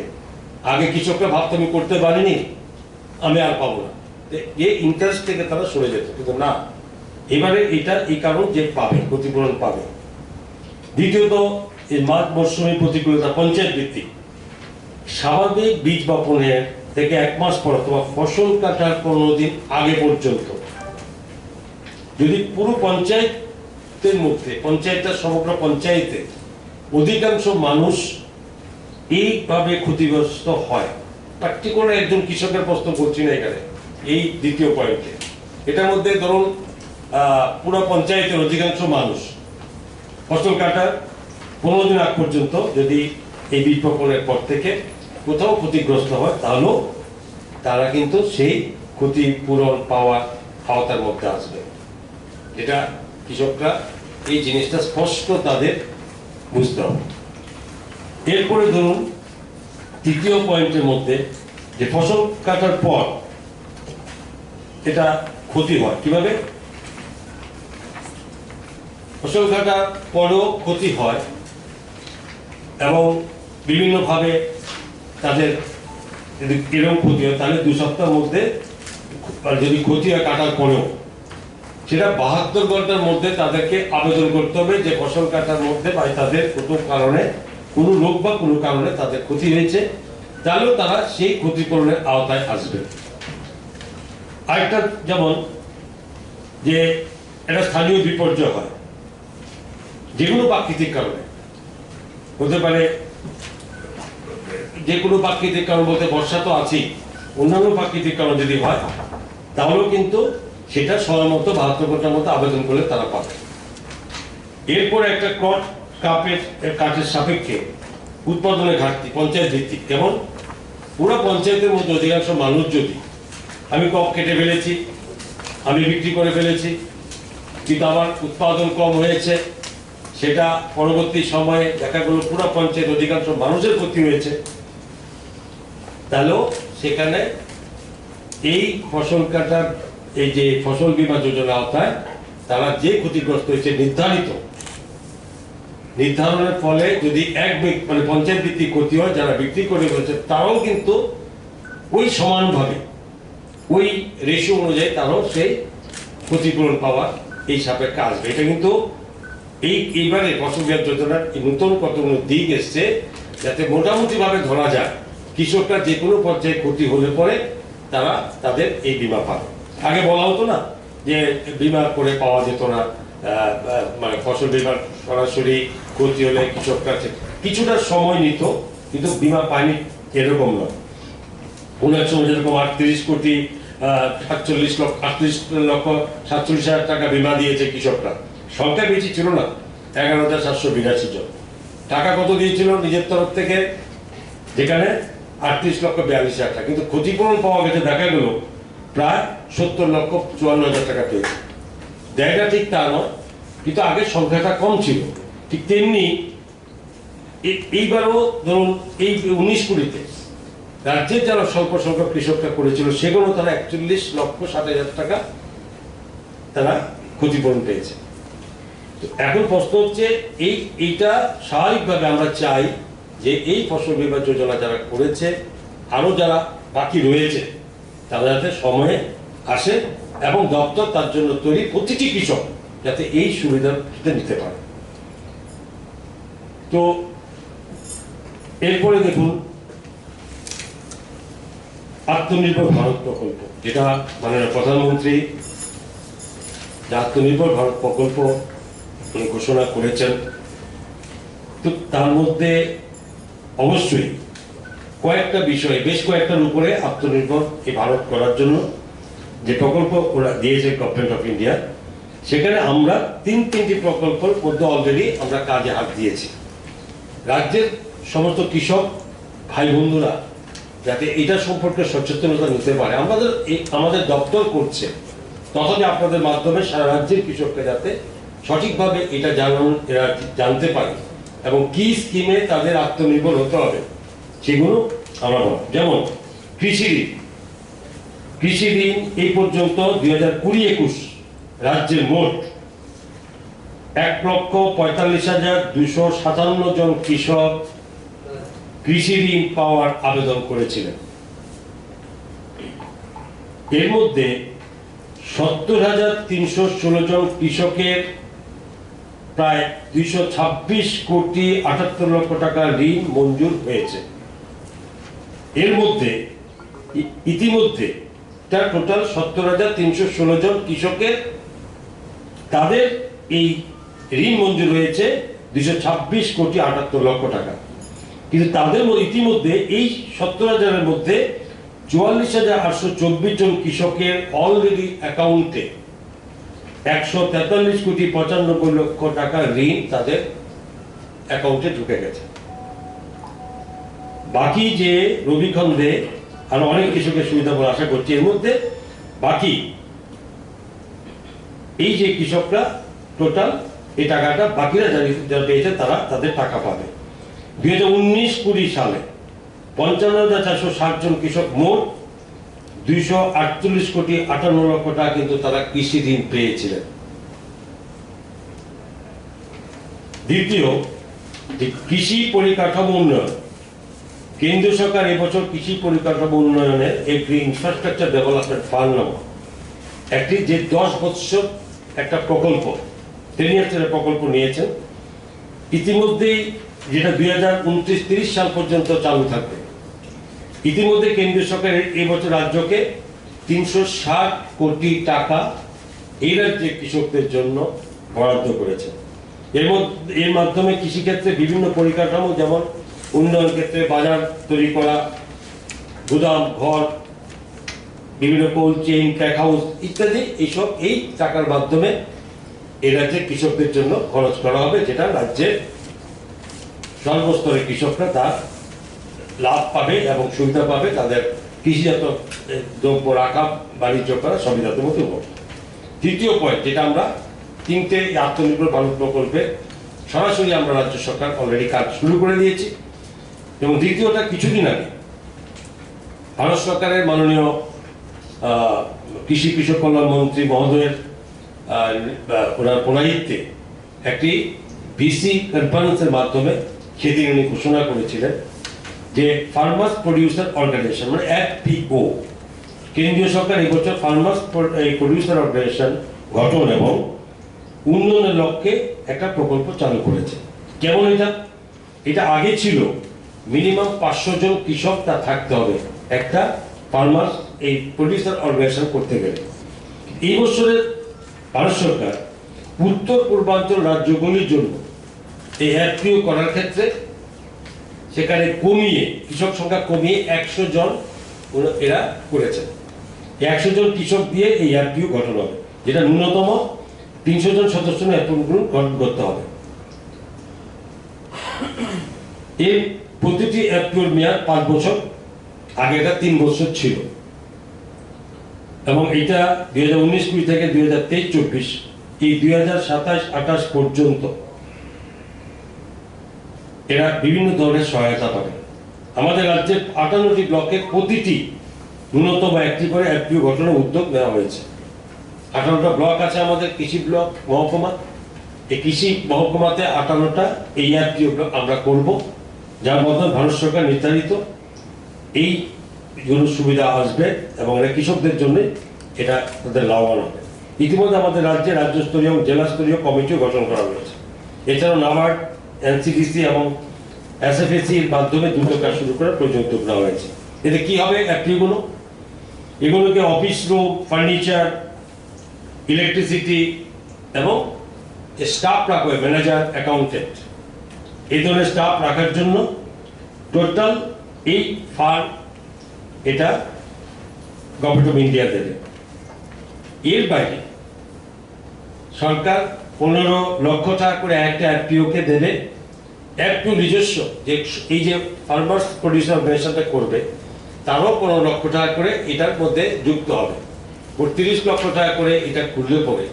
আগে কৃষকরা ভাবতে আমি করতে পারিনি আমি আর পাবো না, এই ইন্টারেস্ট থেকে তারা সরে যেত, কিন্তু না, এবারে এটা এই কারণ যে পাবে, ক্ষতিপূরণ পাবে। দ্বিতীয়ত এই মাঘ মরশুমে প্রতিকূলতা পঞ্চায়েত ভিত্তিক স্বাভাবিক বীজ বপনের থেকে 1 মাস পর অথবা ফসল কাটার 15 দিন আগে পর্যন্ত যদি পুরো পঞ্চায়েতের মধ্যে পঞ্চায়েতটা সমগ্র পঞ্চায়েতে অধিকাংশ মানুষ এইভাবে ক্ষতিগ্রস্ত হয়, পার্টিকুলার একজন কৃষকের প্রশ্ন করছি না এখানে, এই দ্বিতীয় পয়েন্টে এটার মধ্যে ধরুন পুরো পঞ্চায়েতের অধিকাংশ মানুষ ফসল কাটার 15 দিন আগ পর্যন্ত যদি এই বীজ বপনের পর থেকে কোথাও ক্ষতিগ্রস্ত হয় তাহলেও তারা কিন্তু সেই ক্ষতিপূরণ পাওয়ার আওতার মধ্যে আসবে। এটা কৃষকরা এই জিনিসটা স্পষ্ট তাদের বুঝতে হবে। এরপরে ধরুন তৃতীয় পয়েন্টের মধ্যে যে ফসল কাটার পর এটা ক্ষতি হয় কিভাবে, ফসল কাটার পরও ক্ষতি হয় এবং বিভিন্নভাবে তাদের যদি এরকম ক্ষতি হয় তাহলে 2 সপ্তাহের মধ্যে যদি ক্ষতি হয় কাটার পরেও সেটা 72 ঘন্টার মধ্যে তাদেরকে আবেদন করতে হবে যে ফসল কাটার মধ্যে বা তাদের কোনো কারণে কোনো রোগ বা কোনো কারণে তাদের ক্ষতি হয়েছে, তাহলেও তারা সেই ক্ষতিপূরণের আওতায় আসবে। আরেকটা যেমন যে একটা স্থানীয় বিপর্যয় হয়, যে কোনো প্রাকৃতিক কারণে হতে পারে, যে কোনো প্রাকৃতিক কারণ বলতে বর্ষা তো আছেই, অন্যান্য প্রাকৃতিক কারণ যদি হয় তাহলেও কিন্তু সেটা সময় মতো 72 ঘন্টার মতো আবেদন করলে তারা পাবে। এরপরে একটা কাঠের সাপেক্ষে উৎপাদনের ঘাটতি পঞ্চায়েত ভিত্তিক, কেমন পুরো পঞ্চায়েতের মধ্যে অধিকাংশ মানুষ যদি আমি কক কেটে ফেলেছি, আমি বিক্রি করে ফেলেছি, কিন্তু আমার উৎপাদন কম হয়েছে, সেটা পরবর্তী সময়ে দেখা গেল পুরো পঞ্চায়েত অধিকাংশ মানুষের ক্ষতি হয়েছে, তাহলেও সেখানে এই ফসল কাটার এই যে ফসল বীমা যোজনা আওতায় তারা যে ক্ষতিগ্রস্ত হয়েছে নির্ধারণের ফলে যদি মানে পঞ্চায়েত ভিত্তিক ক্ষতি হয়, যারা বিক্রি করে ফেলেছে তারাও কিন্তু ওই সমানভাবে ওই রেশিও অনুযায়ী তারাও সেই ক্ষতিপূরণ পাওয়ার এই সাপেক্ষে আসবে। এটা কিন্তু এইবারে ফসল বীমা যোজনার নতুন কতগুলো দিক এসছে, যাতে মোটামুটি ভাবে ধরা যায় কৃষকরা যে কোনো পর্যায়ে ক্ষতি হলে পরে তারা তাদের এই বীমা পাবে। আগে বলা হতো না যে বীমা করে পাওয়া যেত না, মানে ফসল বীমার সরাসরি ক্ষতি হলে কৃষকরা কিছুটা সময় নিত, কিন্তু বীমা পায়নি এরকম নয়। কোন এক সময় যেরকম 38,47,000 টাকা বীমা দিয়েছে কৃষকরা, সংখ্যা বেশি ছিল না, 11,782 জন। টাকা কত দিয়েছিল নিজের তরফ থেকে, যেখানে 38,42,000 টাকা, কিন্তু ক্ষতিপূরণ পাওয়া গেছে দেখা গেল প্রায় 70,54,000 টাকা পেয়েছে। দেয়টা ঠিক তা নয়, কিন্তু আগের সংখ্যাটা কম ছিল। ঠিক তেমনি এইবারও ধরুন এই 19-20-তে রাজ্যের যারা স্বল্প সংখ্যক কৃষকরা করেছিল সেগুলো তারা 41,60,000 টাকা তারা ক্ষতিপূরণ পেয়েছে। তো এখন প্রশ্ন হচ্ছে এইটা স্বাভাবিকভাবে আমরা চাই যে এই ফসল বীমা যোজনা যারা করেছে, আরো যারা বাকি রয়েছে, তারা যাতে সময়ে আসে এবং দপ্তর তার জন্য তৈরি, প্রতিটি কৃষক যাতে এই সুবিধাটা নিতে পারে। তো এরপরে দেখুন আত্মনির্ভর ভারত প্রকল্প, যেটা মাননীয় প্রধানমন্ত্রী আত্মনির্ভর ভারত প্রকল্প ঘোষণা করেছেন। তো তার মধ্যে অবশ্যই কয়েকটা বিষয়, বেশ কয়েকটার উপরে আত্মনির্ভর এই ভারত করার জন্য যে প্রকল্প ওরা দিয়েছে গভর্নমেন্ট অফ ইন্ডিয়া, সেখানে আমরা তিনটি প্রকল্পের মধ্যে অলরেডি আমরা কাজে হাত দিয়েছি। রাজ্যের সমস্ত কৃষক ভাই বন্ধুরা যাতে এটা সম্পর্কে সচেতনতা নিতে পারে, আমাদের দপ্তর করছে, তখনই আপনাদের মাধ্যমে সারা রাজ্যের কৃষকরা যাতে সঠিকভাবে এটা এরা জানতে পারে এবং কি স্কিমে তাদের আত্মনির্ভর হতে হবে সেগুলো আমরা বলব। যেমন কৃষি ঋণ এই পর্যন্ত 2020-21 রাজ্যের মোট 1,45,257 জন কৃষক কৃষি ঋণ পাওয়ার আবেদন করেছিলেন। এর মধ্যে 70,316 জন কৃষকের প্রায় 226,78,00,000 টাকা ঋণ মঞ্জুর হয়েছে। এর মধ্যে ইতিমধ্যে টোটাল 70,316 জন কৃষকের তাদের এই ঋণ মঞ্জুর হয়েছে 226,78,00,000 টাকা, কিন্তু তাদের ইতিমধ্যে এই 70,000-এর মধ্যে 44,824 জন কৃষকের অলরেডি অ্যাকাউন্টে 143,95,00,000 টাকা ঋণ তাদের অ্যাকাউন্টে ঢুকে গেছে। বাকি যে রবি খণ্ডে আরো অনেক কৃষকের সুবিধা বলে আশা করছি, এর মধ্যে বাকি এই যে কৃষকরা টোটাল এই টাকাটা বাকিরা যারা পেয়েছে তারা তাদের টাকা পাবে। 2019-20 সালে 55,460 জন কৃষক মোট 248,58,00,000 টাকা কিন্তু তারা কৃষি ঋণ পেয়েছিলেন। দ্বিতীয়, কৃষি পরিকাঠামো উন্নয়ন, কেন্দ্রীয় সরকার এবছর কৃষি পরিকাঠামো উন্নয়নের এগ্রি ইনফ্রাস্ট্রাকচার ডেভেলপমেন্ট ফান্ড নামক একটি যে 10 বৎসর একটা প্রকল্প 10 ইয়ার্সের প্রকল্প নিয়েছেন। ইতিমধ্যেই যেটা 2029-30 সাল পর্যন্ত চালু থাকবে। ইতিমধ্যে কেন্দ্রীয় সরকার এই বছর রাজ্যকে 360 কোটি টাকা এই রাজ্যের কৃষকদের জন্য বরাদ্দ করেছে। এর মাধ্যমে কৃষিক্ষেত্রে বিভিন্ন পরিকাঠামো, যেমন উন্নয়ন ক্ষেত্রে বাজার তৈরি করা, গুদাম ঘর, বিভিন্ন কোল্ড চেইন, প্যাক হাউস ইত্যাদি, এইসব এই টাকার মাধ্যমে এই রাজ্যের কৃষকদের জন্য খরচ করা হবে, যেটা রাজ্যের সর্বস্তরের কৃষকরা তার লাভ পাবে এবং সুবিধা পাবে, তাদের কৃষিজাত দ্রব্য রাখা, বাণিজ্য করা সুবিধার মতো হবে। তৃতীয় পয়েন্ট, যেটা আমরা 3টে আত্মনির্ভর ভারত প্রকল্পে সরাসরি আমরা রাজ্য সরকার অলরেডি কাজ শুরু করে দিয়েছি। এবং দ্বিতীয়টা, কিছুদিন আগে ভারত সরকারের মাননীয় কৃষক কল্যাণ মন্ত্রী মহোদয়ের ওনার পৌরোহিত্যে একটি ভিসি কনফারেন্সের মাধ্যমে সেদিন উনি ঘোষণা করেছিলেন যে ফার্মার্স প্রডিউসার অর্গানাইজেশন, মানে এফপিও, কেন্দ্রীয় সরকার এবছর ফার্মার্স প্রডিউসার অর্গানাইজেশন গঠন এবং উন্নয়নের লক্ষ্যে একটা প্রকল্প চালু করেছে। কেমন এটা আগে ছিল মিনিমাম 500 জন কৃষক তা থাকতে হবে একটা ফার্মার্স এই প্রডিউসার অর্গানাইজেশন করতে গেলে। এই বছরের ভারত সরকার উত্তর পূর্বাঞ্চল রাজ্যগুলির জন্য এই এফপিও করার ক্ষেত্রে সেখানে কমিয়ে, কৃষক সংখ্যা কমিয়ে 100 জন এরা করেছে। 100 জন কৃষক দিয়ে এই এফপিও গঠন হবে, যেটা ন্যূনতম 300 জন সদস্য গঠন করতে হবে। এর প্রতিটি এফপিওর মেয়াদ 5 বছর, আগে এটা 3 বছর ছিল। এবং এটা 2019-20 থেকে 2023-24 এই 2027-28 পর্যন্ত এরা বিভিন্ন ধরনের সহায়তা পাবে। আমাদের রাজ্যের 58টি ব্লকে প্রতিটি ন্যূনতম একটি করে এফপিও গঠনের উদ্যোগ নেওয়া হয়েছে। 58টা ব্লক আছে আমাদের কৃষি ব্লক মহকুমা। এই কৃষি মহকুমাতে 58টা এই এফপিও আমরা করব, যার মাধ্যমে ভারত সরকার নির্ধারিত এই সুবিধা আসবে এবং এটা কৃষকদের জন্য এটা তাদের লাভবান হবে। ইতিমধ্যে আমাদের রাজ্যে রাজ্যস্তরীয় এবং জেলাস্তরীয় কমিটিও গঠন করা হয়েছে। এছাড়াও নাবার্ড, এনসিডিসি এবং এসএফএসির মাধ্যমে দ্রুত কাজ শুরু করার প্রয়োজন উদ্যোগ নেওয়া হয়েছে। এতে কি হবে, এফপিওগুলো এগুলোকে অফিস রুম, ফার্নিচার, ইলেকট্রিসিটি এবং স্টাফ রাখবে, ম্যানেজার, অ্যাকাউন্টেন্ট, এই ধরনের স্টাফ রাখার জন্য টোটাল এই ফান্ড এটা গভর্নমেন্ট অফ ইন্ডিয়া দেবে। এর বাইরে সরকার 15 লক্ষ টাকা করে একটা এফপিওকে দেবে। এফপিও নিজস্ব যে এই যে ফার্মার্স প্রডিউসার অর্গানাইজেশনটা করবে, তারও 15 লক্ষ টাকা করে এটার মধ্যে যুক্ত হবে। 30 লক্ষ টাকা করে এটা খুললে পরে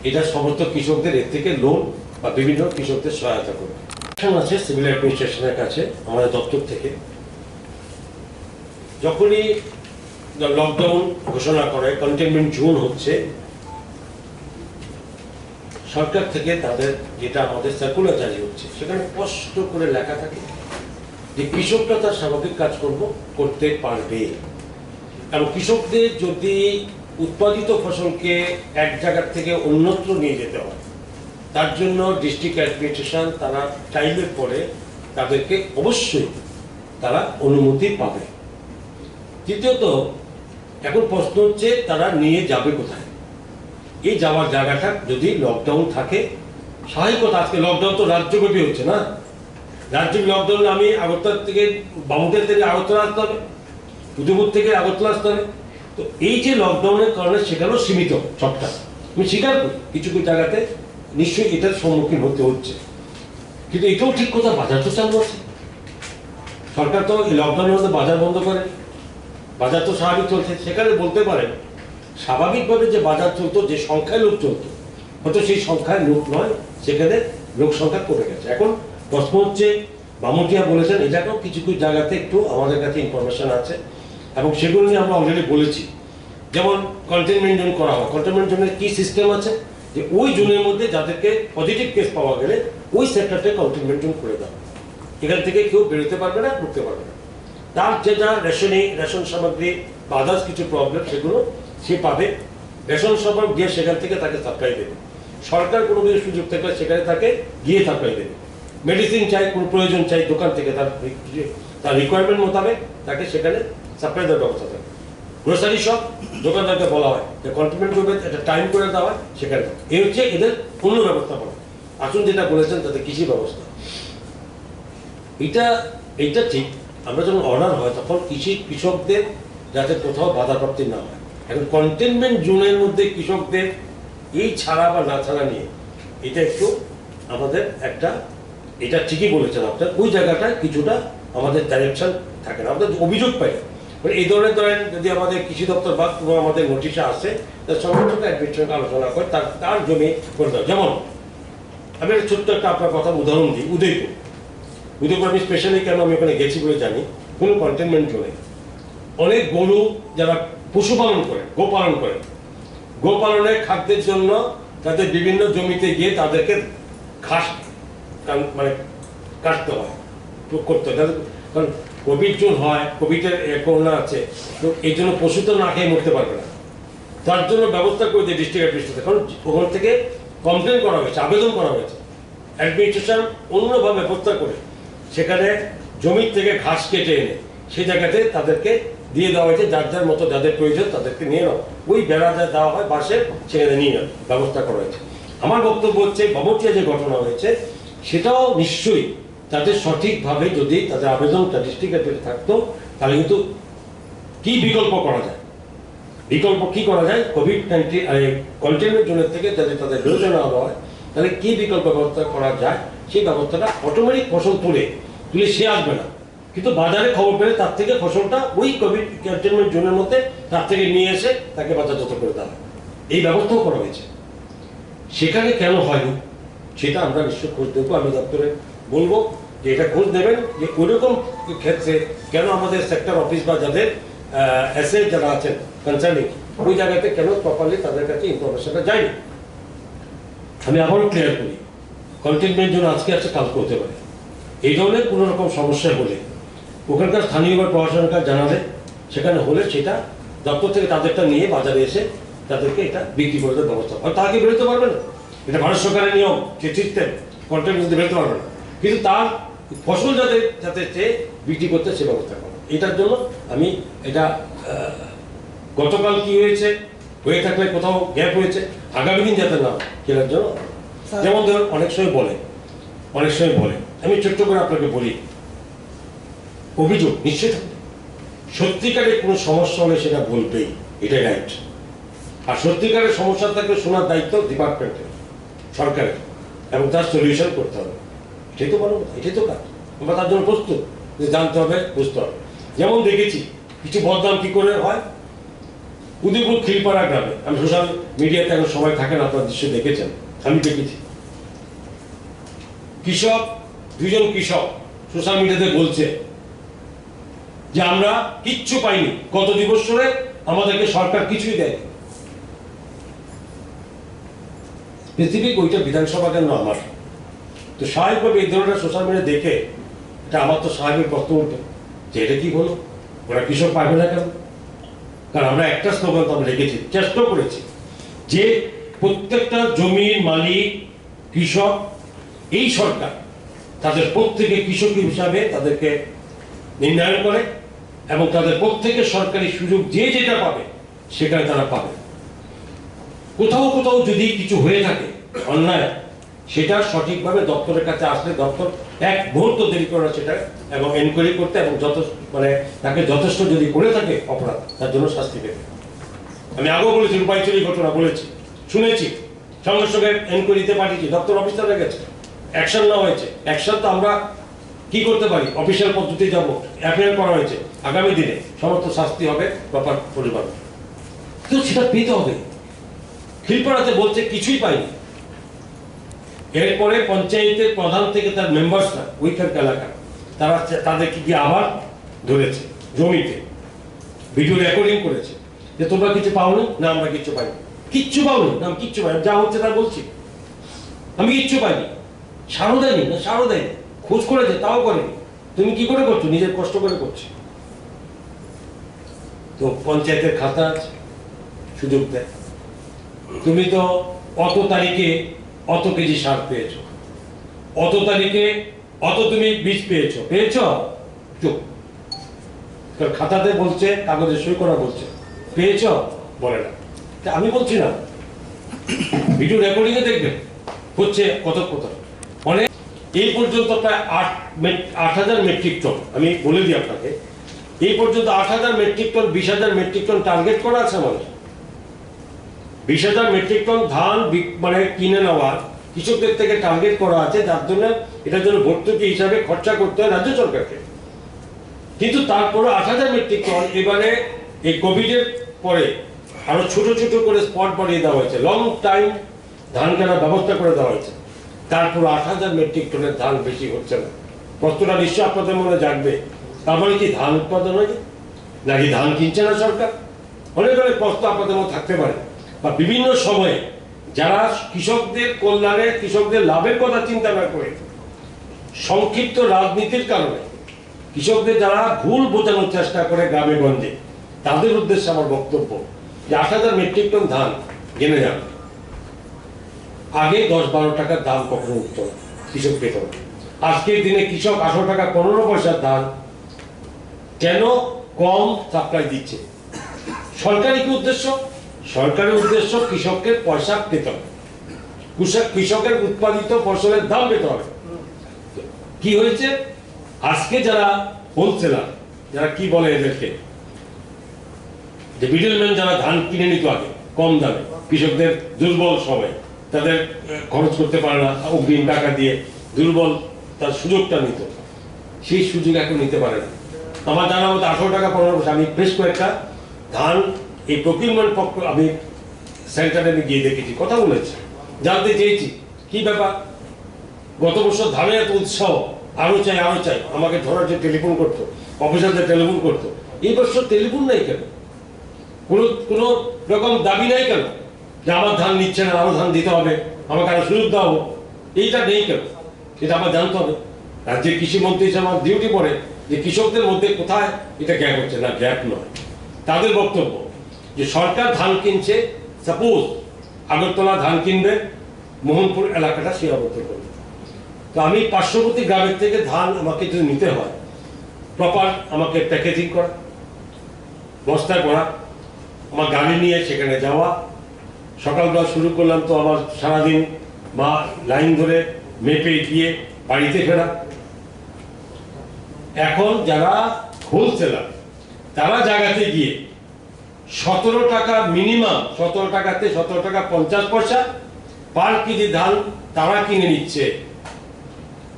এটা সমস্ত কৃষকদের এর থেকে লোন বা বিভিন্ন কৃষকদের সহায়তা করবে। আছে সিভিল অ্যাডমিনিস্ট্রেশনের কাছে আমাদের দপ্তর থেকে, যখনই লকডাউন ঘোষণা করে, কন্টেনমেন্ট জোন হচ্ছে, সরকার থেকে তাদের যেটা আমাদের সার্কুলার জারি হচ্ছে, সেখানে স্পষ্ট করে লেখা থাকে যে কৃষকরা তার স্বাভাবিক কাজকর্ম করতে পারবে এবং কৃষকদের যদি উৎপাদিত ফসলকে এক জায়গার থেকে অন্যত্র নিয়ে যেতে হয়, তার জন্য ডিস্ট্রিক্ট অ্যাডমিনিস্ট্রেশন তারা টাইমের পরে তাদেরকে অবশ্যই তারা অনুমতি পাবে। দ্বিতীয়ত, এখন প্রশ্ন হচ্ছে তারা নিয়ে যাবে কোথায়। এই যাওয়ার জায়গাটা যদি লকডাউন থাকে, স্বাভাবিকতা আজকে লকডাউন তো রাজ্যব্যাপী হচ্ছে না, রাজ্যের লকডাউনে আমি আগরতলা থেকে, বামুটেল থেকে আগরতলা আসতে হবে, উদয়পুর থেকে আগরতলা আসতে হবে। তো এই যে লকডাউনের কারণে সেখানেও সীমিত সবটা, আমি স্বীকার করি কিছু কিছু জায়গাতে নিশ্চয়ই এটার সম্মুখীন হতে হচ্ছে, কিন্তু এটাও ঠিক কথা, বাজার তো চালু আছে। সরকার তো এই লকডাউনের মধ্যে বাজার বন্ধ করে, বাজার তো স্বাভাবিক চলছে। সেখানে বলতে পারেন স্বাভাবিকভাবে যে বাজার চলতো, যে সংখ্যায় লোক চলতো, হয়তো সেই সংখ্যায় লোক নয়, সেখানে লোক সংখ্যা কমে গেছে। এখন প্রশ্ন হচ্ছে, বামুটিয়া বলেছেন, এটাকেও কিছু কিছু জায়গাতে একটু আমাদের কাছে ইনফরমেশন আছে এবং সেগুলো নিয়ে আমরা অলরেডি বলেছি। যেমন কন্টেনমেন্ট জোন করা হয়, কন্টেনমেন্ট জোনের কি সিস্টেম আছে যে ওই জোনের মধ্যে যাদেরকে পজিটিভ কেস পাওয়া গেলে ওই সেক্টরটা কন্টেনমেন্ট জোন করে দেওয়া, এখান থেকে কেউ বেরোতে পারবে না, ঢুকতে পারবে না। তার যে যা রেশন সামগ্রী বা আদার্স কিছু প্রবলেম, সেগুলো সে পাবে, রেশন সামগ্রী দিয়ে সেখান থেকে তাকে সাপ্লাই দেবে। সরকার কোনো কিছু সুযোগ থাকলে সেখানে তাকে গিয়ে সাপ্লাই দেবে। মেডিসিন চাই, কোনো প্রয়োজন চাই দোকান থেকে, তার রিকোয়ারমেন্ট মোতাবেক তাকে সেখানে সাপ্লাই দেওয়ার ব্যবস্থা থাকে। গ্রোসারি শপ দোকানদারকে বলা হয় যে কন্ট্রিবিউট করবে, একটা টাইম করে দেওয়া হয় সেখানে। এই হচ্ছে এদের অন্য ব্যবস্থাপনা। আসুন যেটা বলেছেন তাতে কৃষি ব্যবস্থা, এইটা ঠিক। আমরা যখন অর্ডার হয় তখন কৃষকদের যাতে কোথাও বাধাপ্রাপ্তি না হয়। এখন কন্টেনমেন্ট জোনের মধ্যে কৃষকদের এই ছাড়া বা না ছাড়া নিয়ে এটা একটু আমাদের একটা, এটা ঠিকই বলেছেন আপনার, ওই জায়গাটায় কিছুটা আমাদের ডাইরেকশন থাকে না, আমাদের অভিযোগ পাই। মানে এই ধরনের ধরেন যদি আমাদের কৃষি দপ্তর বা কোনো আমাদের নোটিশে আসে, তার সঙ্গে সঙ্গে অ্যাডমিনিস্ট্রেশন আলোচনা করে তার জমি করে দেওয়া। যেমন আমি একটা ছোট্ট একটা আপনার কথা উদাহরণ দিই, উদয়পুর আমি স্পেশালি কেন আমি ওখানে গেছি বলে জানি, কোনো কন্টেনমেন্ট জোনে অনেক গরু যারা পশুপালন করে, গোপালনের খাদ্যের জন্য তাদের বিভিন্ন জমিতে গিয়ে তাদেরকে ঘাস মানে কাটতে হয়, করতে হয়। কারণ কোভিড জোন হয়, কোভিডের করোনা আছে, তো এই জন্য পশু তো না খেয়ে মরতে পারবে না, তার জন্য ব্যবস্থা করে দিয়ে ডিস্ট্রিক্ট অ্যাডমিনিস্ট্রেশন। কারণ ওখান থেকে কমপ্লেন করা হয়েছে, আবেদন করা হয়েছে, অ্যাডমিনিস্ট্রেশন অন্যভাবে ব্যবস্থা করে সেখানে জমির থেকে ঘাস কেটে এনে সেই জায়গাতে তাদেরকে দিয়ে দেওয়া হয়েছে, যার যার মতো যাদের প্রয়োজন তাদেরকে নিয়ে নাও, ওই বেড়া যা দেওয়া হয় বাসের সেখানে নিয়ে নাও ব্যবস্থা করা হয়েছে। আমার বক্তব্য হচ্ছে বাবরচিয়া যে ঘটনা হয়েছে সেটাও নিশ্চয়ই তাদের সঠিকভাবে যদি তাদের আবেদনটা ডিস্ট্রিক্টে থাকতো, তাহলে কিন্তু কি বিকল্প করা যায়, কোভিড-19 কন্টেনমেন্ট জোনের থেকে যাতে তাদের বিরোধী না হয়, তাহলে কি বিকল্প ব্যবস্থা করা যায়, সেই ব্যবস্থাটা অটোমেটিক ফসল তুলে সে আসবে না, কিন্তু বাজারে খবর পেলে তার থেকে ফসলটা ওই কোভিড কন্টেনমেন্ট জোনের মধ্যে তার থেকে নিয়ে এসে তাকে বাজারজাত করে দেওয়া হয়। এই ব্যবস্থাও করা হয়েছে। সেখানে কেন হয়নি সেটা আমরা নিশ্চয় খোঁজ দেবো। আমি দপ্তরে বলবো যে এটা খোঁজ নেবেন যে ওইরকম ক্ষেত্রে কেন আমাদের সেক্টর অফিস বা যাদের এসে যারা আছেন কনসার্নিং ওই জায়গাতে কেন প্রপারলি তাদের কাছে ইনফরমেশনটা যায়নি। আমি আবারও ক্লিয়ার করি, কন্টেনমেন্ট জোন আজকে আছে কালকে হতে পারে। এই ধরনের কোনো রকম সমস্যা হলে ওখানকার স্থানীয় বা প্রশাসনের কাছে জানালে, সেখানে হলে সেটা দপ্তর থেকে তাদেরটা নিয়ে বাজারে এসে তাদেরকে এটা বিক্রি করে দেওয়ার ব্যবস্থা হয়। তাকে বেরোতে পারবে না, এটা ভারত সরকারের নিয়ম, যে সিস্টেম, কন্টেনমেন্ট বেরোতে পারবে না, কিন্তু তার ফসল যাতে চেয়ে বিক্রি করতে সে ব্যবস্থা করে। এটার জন্য আমি এটা গতকাল কি হয়েছে, হয়ে থাকলে কোথাও গ্যাপ হয়েছে, আগামী দিন যাতে না সেটার জন্য, যেমন ধরুন অনেক সময় বলে, আমি ছোট্ট করে আপনাকে বলি, অভিযোগ নিশ্চয় থাকবে, সত্যিকারের কোনো সমস্যা হলে সেটা বলবেই, এটা রাইট। আর সত্যিকারের সমস্যা থাকলে শোনার দায়িত্ব ডিপার্টমেন্টের, সরকারের, এবং তার সলিউশন করতে হবে। এটাই তো বলো, এটাই তো কাজ। আমরা তার জন্য প্রস্তুত, যে জানতে হবে, বুঝতে হবে। যেমন দেখেছি কিছু বদনাম কি করে হয়, উদয়পুর খিলপাড়া গ্রামে, আমি সোশ্যাল মিডিয়াতে এখন সবাই থাকেন, আপনার দৃশ্য দেখেছেন, আমি দেখেছি দুজন কৃষক সোশ্যাল মিডিয়াতে বলছে যে আমরা কিচ্ছু পাইনি, গত 2 বছরে আমাদেরকে সরকার কিছুই দেয়নি। স্পেসিফিক ওইটা বিধানসভা কেন আমার, তো স্বাভাবিকভাবে এই ধরনের সোশ্যাল মিডিয়া দেখে এটা আমার তো স্বাভাবিক বক্তব্য উঠে যে এটা কি হলো, ওরা কৃষক পাবে না কেন? কারণ আমরা একটা স্লোগান তো আমরা রেখেছি, চেষ্টা করেছি যে প্রত্যেকটা জমির মালিক কৃষক, এই সরকার তাদের প্রত্যেকে কৃষক হিসাবে তাদেরকে নির্ণয় করে এবং তাদের প্রত্যেকের সরকারি সুযোগ যে যেটা পাবে সেখানে তারা পাবে। কোথাও কোথাও যদি কিছু হয়ে থাকে অন্যায়, সেটা সঠিকভাবে দপ্তরের কাছে আসলে দপ্তর এক মুহূর্ত দেরি করে সেটা এবং এনকোয়ারি করতে এবং তাকে যথেষ্ট যদি করে থাকে অপরাধ, তার জন্য শাস্তি পেতে। আমি আগেও বলেছি, রূপাইচুরি ঘটনা বলেছি, শুনেছি, সঙ্গে সঙ্গে এনকোয়ারিতে পাঠিয়েছি, দপ্তর অফিসাররা গেছে, অ্যাকশন নেওয়া হয়েছে। অ্যাকশন তো আমরা কি করতে পারি, অফিসিয়াল পদ্ধতি যাবো, এফআইআর করা হয়েছে, আগামী দিনে সমস্ত শাস্তি হবে প্রপার পরিমাণ, কিন্তু সেটা পেতে হবে। খিলপাড়াতে বলছে কিছুই পাইনি, এরপরে পঞ্চায়েতের প্রধান থেকে তার মেম্বার্সরা ওইখানকার এলাকা তারা তাদেরকে গিয়ে আবার ধরেছে জমিতে, ভিডিও রেকর্ডিং করেছে যে তোমরা কিছু পাওনি না, আমরা কিচ্ছু পাইনি, কিচ্ছু পাওনি না, আমি কিচ্ছু পাইনি, যা হচ্ছে তা বলছি, আমি কিচ্ছু পাইনি। সারও দেয়নি না, সারও দেয়নি, খোঁজ করেছে তাও করেনি। তুমি কি করে করছো? নিজের কষ্ট করে করছো। তো পঞ্চায়েতের খাতা সুযোগ দেয়, তুমি তো অত তারিখে অত কেজি সার পেয়েছো, অত তারিখে অত তুমি বীজ পেয়েছো, চুপ। খাতাতে বলছে, কাগজে সই করা বলছে, পেয়েছো বলে না। আমি বলছি না, ভিডিও রেকর্ডিং এ দেখবেন হচ্ছে কত অনেক। এই পর্যন্ত প্রায় 8,000 মেট্রিক টন, আমি বলে দিই আপনাকে, এই পর্যন্ত 8,000 metric ton, 20,000 metric ton target করা আছে আমাদের। 20,000 মেট্রিক টন ধান মানে কিনে নেওয়ার কৃষকদের থেকে টার্গেট করা আছে, যার জন্য এটার জন্য ভর্তুকি হিসাবে খরচা করতে হয় রাজ্য সরকারকে। কিন্তু তারপরে 8,000 মেট্রিক টন এবারে এই কোভিডের পরে আরো ছোট ছোট করে স্পট বাড়িয়ে দেওয়া হয়েছে, লং টাইম ধান কেনার ব্যবস্থা করে দেওয়া হয়েছে। তারপর 8,000 মেট্রিক টনের ধান বেশি হচ্ছে না। প্রশ্নটা নিশ্চয় আপনাদের মনে জাগবে, তার মানে কি ধান উৎপাদন হয়েছে নাকি ধান কিনছে না সরকার? অনেক অনেক প্রশ্ন আপনাদের মধ্যে থাকতে পারে। বা বিভিন্ন সময়ে যারা কৃষকদের কল্যাণে, কৃষকদের লাভের কথা চিন্তা না করে সংক্ষিপ্ত রাজনীতির কারণে কৃষকদের যারা ভুল বোঝানোর চেষ্টা করে গ্রামে গঞ্জে, তাদের উদ্দেশ্যে আমার বক্তব্য যে 8,000 মেট্রিক টন ধান কিনে যান। আগে 10-12 টাকার দাম কখনো উঠত না, কৃষক পেত না। আজকের দিনে কৃষক 18 টাকা 15 পয়সার ধান কেন কম সাপ্লাই দিচ্ছে? সরকারি কি উদ্দেশ্য? সরকারের উদ্দেশ্য কৃষককে পয়সা পেতে হবে, কৃষকের উৎপাদিত ফসলের দাম পেতে হবে। কি হয়েছে আজকে যারা হোলসেলার, যারা কি বলে এদেরকে, যে মিডলম্যান যারা ধান কিনে নিত আগে কম দামে, কৃষকদের দুর্বল সবাই, তাদের খরচ করতে পারে না, অগ্রিম টাকা দিয়ে দুর্বল তার সুযোগটা নিত, সেই সুযোগ এখন নিতে পারে না। আমার জানা মতো 18 টাকা 15 পয়সা। আমি বেশ কয়েকটা ধান এই প্রকিউরমেন্ট পক্ষ আমি সেন্টারে গিয়ে দেখেছি, কথা বলেছি, জানতে চেয়েছি কি ব্যাপার। গত বছর ধানের এত উৎসাহ, আরো চাই আরো চাই, আমাকে ধরার যে টেলিফোন করতো, অফিসারদের টেলিফোন করতো। এই বছর টেলিফোন নাই কেন? কোনো রকম দাবি নাই কেন যে আমার ধান নিচ্ছে না, আরো ধান দিতে হবে, আমাকে আরো সুযোগ দেওয়া হোক? এইটা নেই কেন? এটা আমার জানতে হবে। রাজ্যের কৃষিমন্ত্রী হিসেবে আমার ডিউটি পড়ে যে কৃষকদের মধ্যে কোথায় এটা গ্যাপ হচ্ছে। না, গ্যাপ নয়, তাদের বক্তব্য যে সরকার ধান কিনছে, সাপোজ আগরতলা ধান কিনবে, মোহনপুর এলাকাটা সীমাবদ্ধ করবে। তো আমি পার্শ্ববর্তী গ্রামের থেকে ধান আমাকে যদি নিতে হয়, প্রপার আমাকে প্যাকেজিং করা, বস্তায় ভরা, আমার গাড়ি নিয়ে সেখানে যাওয়া, সকালবেলা শুরু করলাম তো আমার সারাদিন বা লাইন ধরে মেপে গিয়ে বাড়িতে ফেরা। এখন যারা হোলসেলার তারা জায়গাতে গিয়ে 17 টাকা মিনিমাম, 17 টাকাতে 17 টাকা 50 পয়সা পার কেজি ধান তারা কিনে নিচ্ছে।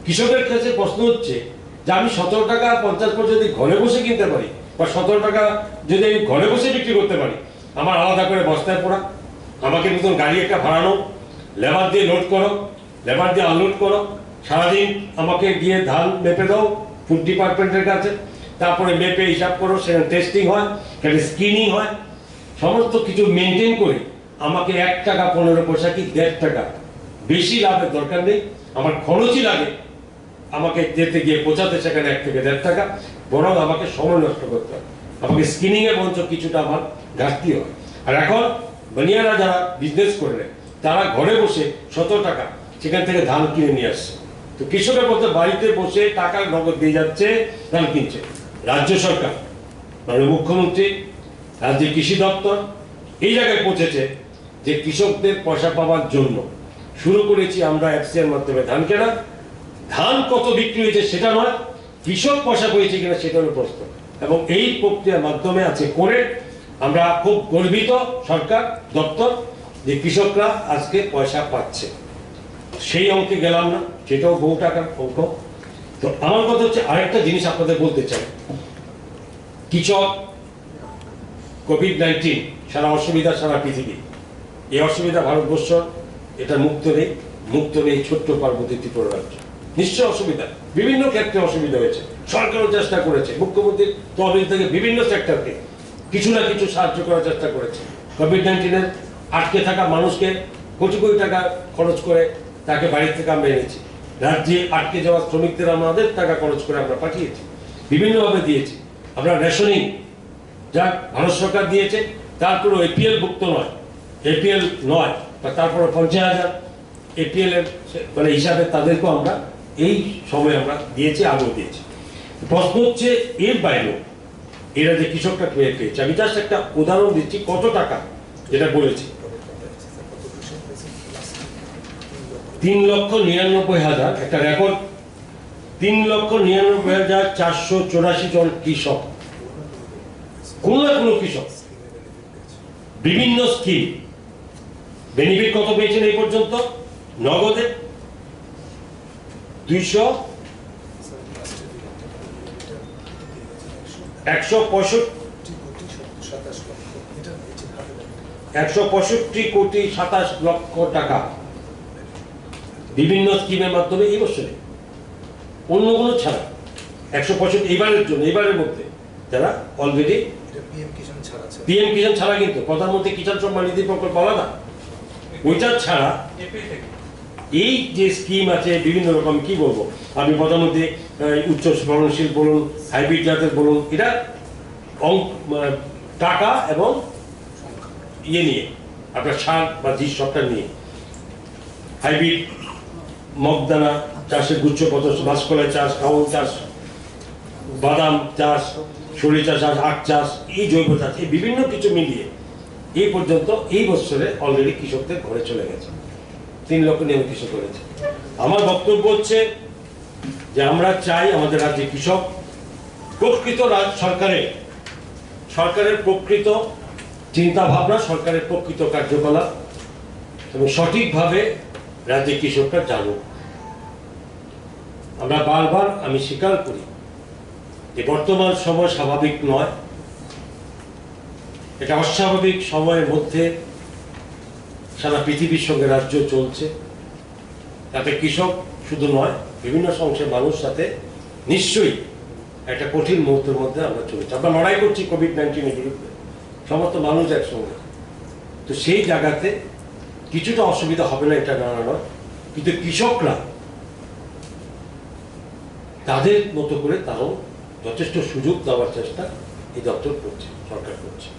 কৃষকের কাছে প্রশ্ন হচ্ছে যে আমি 17 টাকা 50 পয়সা যদি ঘরে বসে কিনতে পারি, বা 17 টাকা যদি আমি ঘরে বসে বিক্রি করতে পারি, আমার আলাদা করে বস্তায় পড়া, আমাকে নতুন গাড়ি একটা ভাড়ানো, লেবার দিয়ে লোড করো, লেবার দিয়ে আনলোড করো, সারাদিন আমাকে গিয়ে ধান মেপে দাও ফুড ডিপার্টমেন্টের কাছে, তারপরে মেপে হিসাব করো, সেখানে টেস্টিং হয়, সেখানে স্ক্রিনিং হয়, সমস্ত কিছু মেনটেন করে আমাকে 1 টাকা 15 পয়সা কি 1.5 টাকা বেশি লাভের দরকার নেই, আমার খরচই লাগে আমাকে যেতে গিয়ে পৌঁছাতে সেখানে 1 থেকে 1.5 টাকা, বরং আমাকে সময় নষ্ট করতে হয়, আমাকে স্ক্রিনিং এর মঞ্চ কিছুটা আমার ঘাটতি হয়। আর এখন বানিয়ারা যারা বিজনেস করলে তারা ঘরে বসে 17 টাকা সেখান থেকে ধান কিনে নিয়ে আসছে। তো কৃষকের মধ্যে বাড়িতে বসে টাকা নগদ দিয়ে যাচ্ছে, ধান কিনছে। রাজ্য সরকার, মাননীয় মুখ্যমন্ত্রী, রাজ্যের কৃষি দপ্তর এই জায়গায় পৌঁছেছে যে কৃষকদের পয়সা পাওয়ার জন্য শুরু করেছি আমরা এফসিআর মাধ্যমে ধান কেনা। ধান কত বিক্রি হয়েছে সেটা নয়, কৃষক পয়সা পেয়েছে কিনা সেটা হলো প্রশ্ন। এবং এই প্রক্রিয়ার মাধ্যমে আছে করে আমরা খুব গর্বিত সরকার দপ্তর যে কৃষকরা আজকে পয়সা পাচ্ছে। সেই অঙ্কে গেলাম না, সেটাও বহু টাকার অঙ্ক। তো আমার কথা হচ্ছে আরেকটা জিনিস আপনাদের বলতে চাই, কৃষক কোভিড-19 সারা অসুবিধা, সারা পৃথিবী এই অসুবিধা ভারতবর্ষ এটা মুক্ত নেই ছোট্ট পার্বতী ত্রিপুরা রাজ্য। নিশ্চয় অসুবিধা, বিভিন্ন ক্ষেত্রে অসুবিধা হয়েছে, সরকারও চেষ্টা করেছে, মুখ্যমন্ত্রীর তহবিল থেকে বিভিন্ন সেক্টরকে কিছু না কিছু সাহায্য করার চেষ্টা করেছে। কোভিড-19 আটকে থাকা মানুষকে কোটি কোটি টাকা খরচ করে তাকে বাড়ি থেকে আমরা এনেছি। রাজ্যে আটকে যাওয়া শ্রমিকদের আমাদের টাকা খরচ করে আমরা পাঠিয়েছি, বিভিন্নভাবে দিয়েছি। আমরা রেশনিং যা ভারত সরকার দিয়েছে, তারপরেও এপিএল ভুক্ত নয়, এপিএল নয় বা তারপরে 50,000 এপিএল এর মানে হিসাবে তাদেরকেও আমরা এই সময় আমরা দিয়েছি, আগেও দিয়েছি। প্রশ্ন হচ্ছে এর বাইরেও এরা যে কৃষকরা পেয়েছে, আমি জাস্ট একটা উদাহরণ দিচ্ছি কত টাকা যেটা বলেছি। 3,99,000 একটা রেকর্ড, 3,99,484 জন কৃষক, কোন না কোনো কৃষক বিভিন্ন স্কিম বেনিফিট কত পেয়েছেন এই পর্যন্ত নগদে 165,27,00,000 টাকা বিভিন্ন স্কিমের মাধ্যমে এই বছরে, অন্যগুলো ছাড়া 165 এবারের জন্য, এবারের মধ্যে যারা অলরেডি পিএম কিষাণ ছাড়া, কিন্তু প্রধানমন্ত্রী কিষাণ সম্মান নিধি প্রকল্প আলাদা, ওইটা ছাড়া এই যে স্কিম আছে বিভিন্ন রকম, কি বলবো আমি, প্রধানমন্ত্রী উচ্চ ফলনশীল বলুন, হাইব্রিড জাতের বলুন, এটা টাকা এবং ইয়ে নিয়ে আপনার সার বা বীজ সবটা নিয়ে, হাইব্রিড মগদানা চাষের গুচ্ছ পদ্ধতি, মাসকলাই চাষ, কাউন চাষ, বাদাম চাষ, সরিষা চাষ, আখ চাষ, এই জৈব চাষ, এই বিভিন্ন কিছু মিলিয়ে এই পর্যন্ত এই বছরে অলরেডি কৃষকদের ঘরে চলে গেছে, 3 লক্ষ নিয়ম কৃষক করেছে। আমার বক্তব্য হচ্ছে যে আমরা চাই আমাদের রাজ্যে কৃষক প্রকৃত সরকারের প্রকৃত চিন্তা ভাবনা, সরকারের প্রকৃত কার্যকলাপ এবং সঠিকভাবে রাজ্যে কৃষকরা জানুক। আমরা বারবার আমি স্বীকার করি যে বর্তমান সময় স্বাভাবিক নয়, এটা অস্বাভাবিক সময়ের মধ্যে সারা পৃথিবীর সঙ্গে রাজ্য চলছে, তাতে কৃষক শুধু নয় বিভিন্ন অংশের মানুষ সাথে নিশ্চয়ই একটা কঠিন মুহূর্তের মধ্যে আমরা চলেছি। আমরা লড়াই করছি কোভিড-19 এর বিরুদ্ধে, সমস্ত মানুষ একসঙ্গে, তো সেই জায়গাতে কিছুটা অসুবিধা হবে না এটা না নয়, কিন্তু কৃষকরা তাদের মতো করে তারাও যথেষ্ট সুযোগ দেওয়ার চেষ্টা এই দপ্তর করছে, সরকার করছে।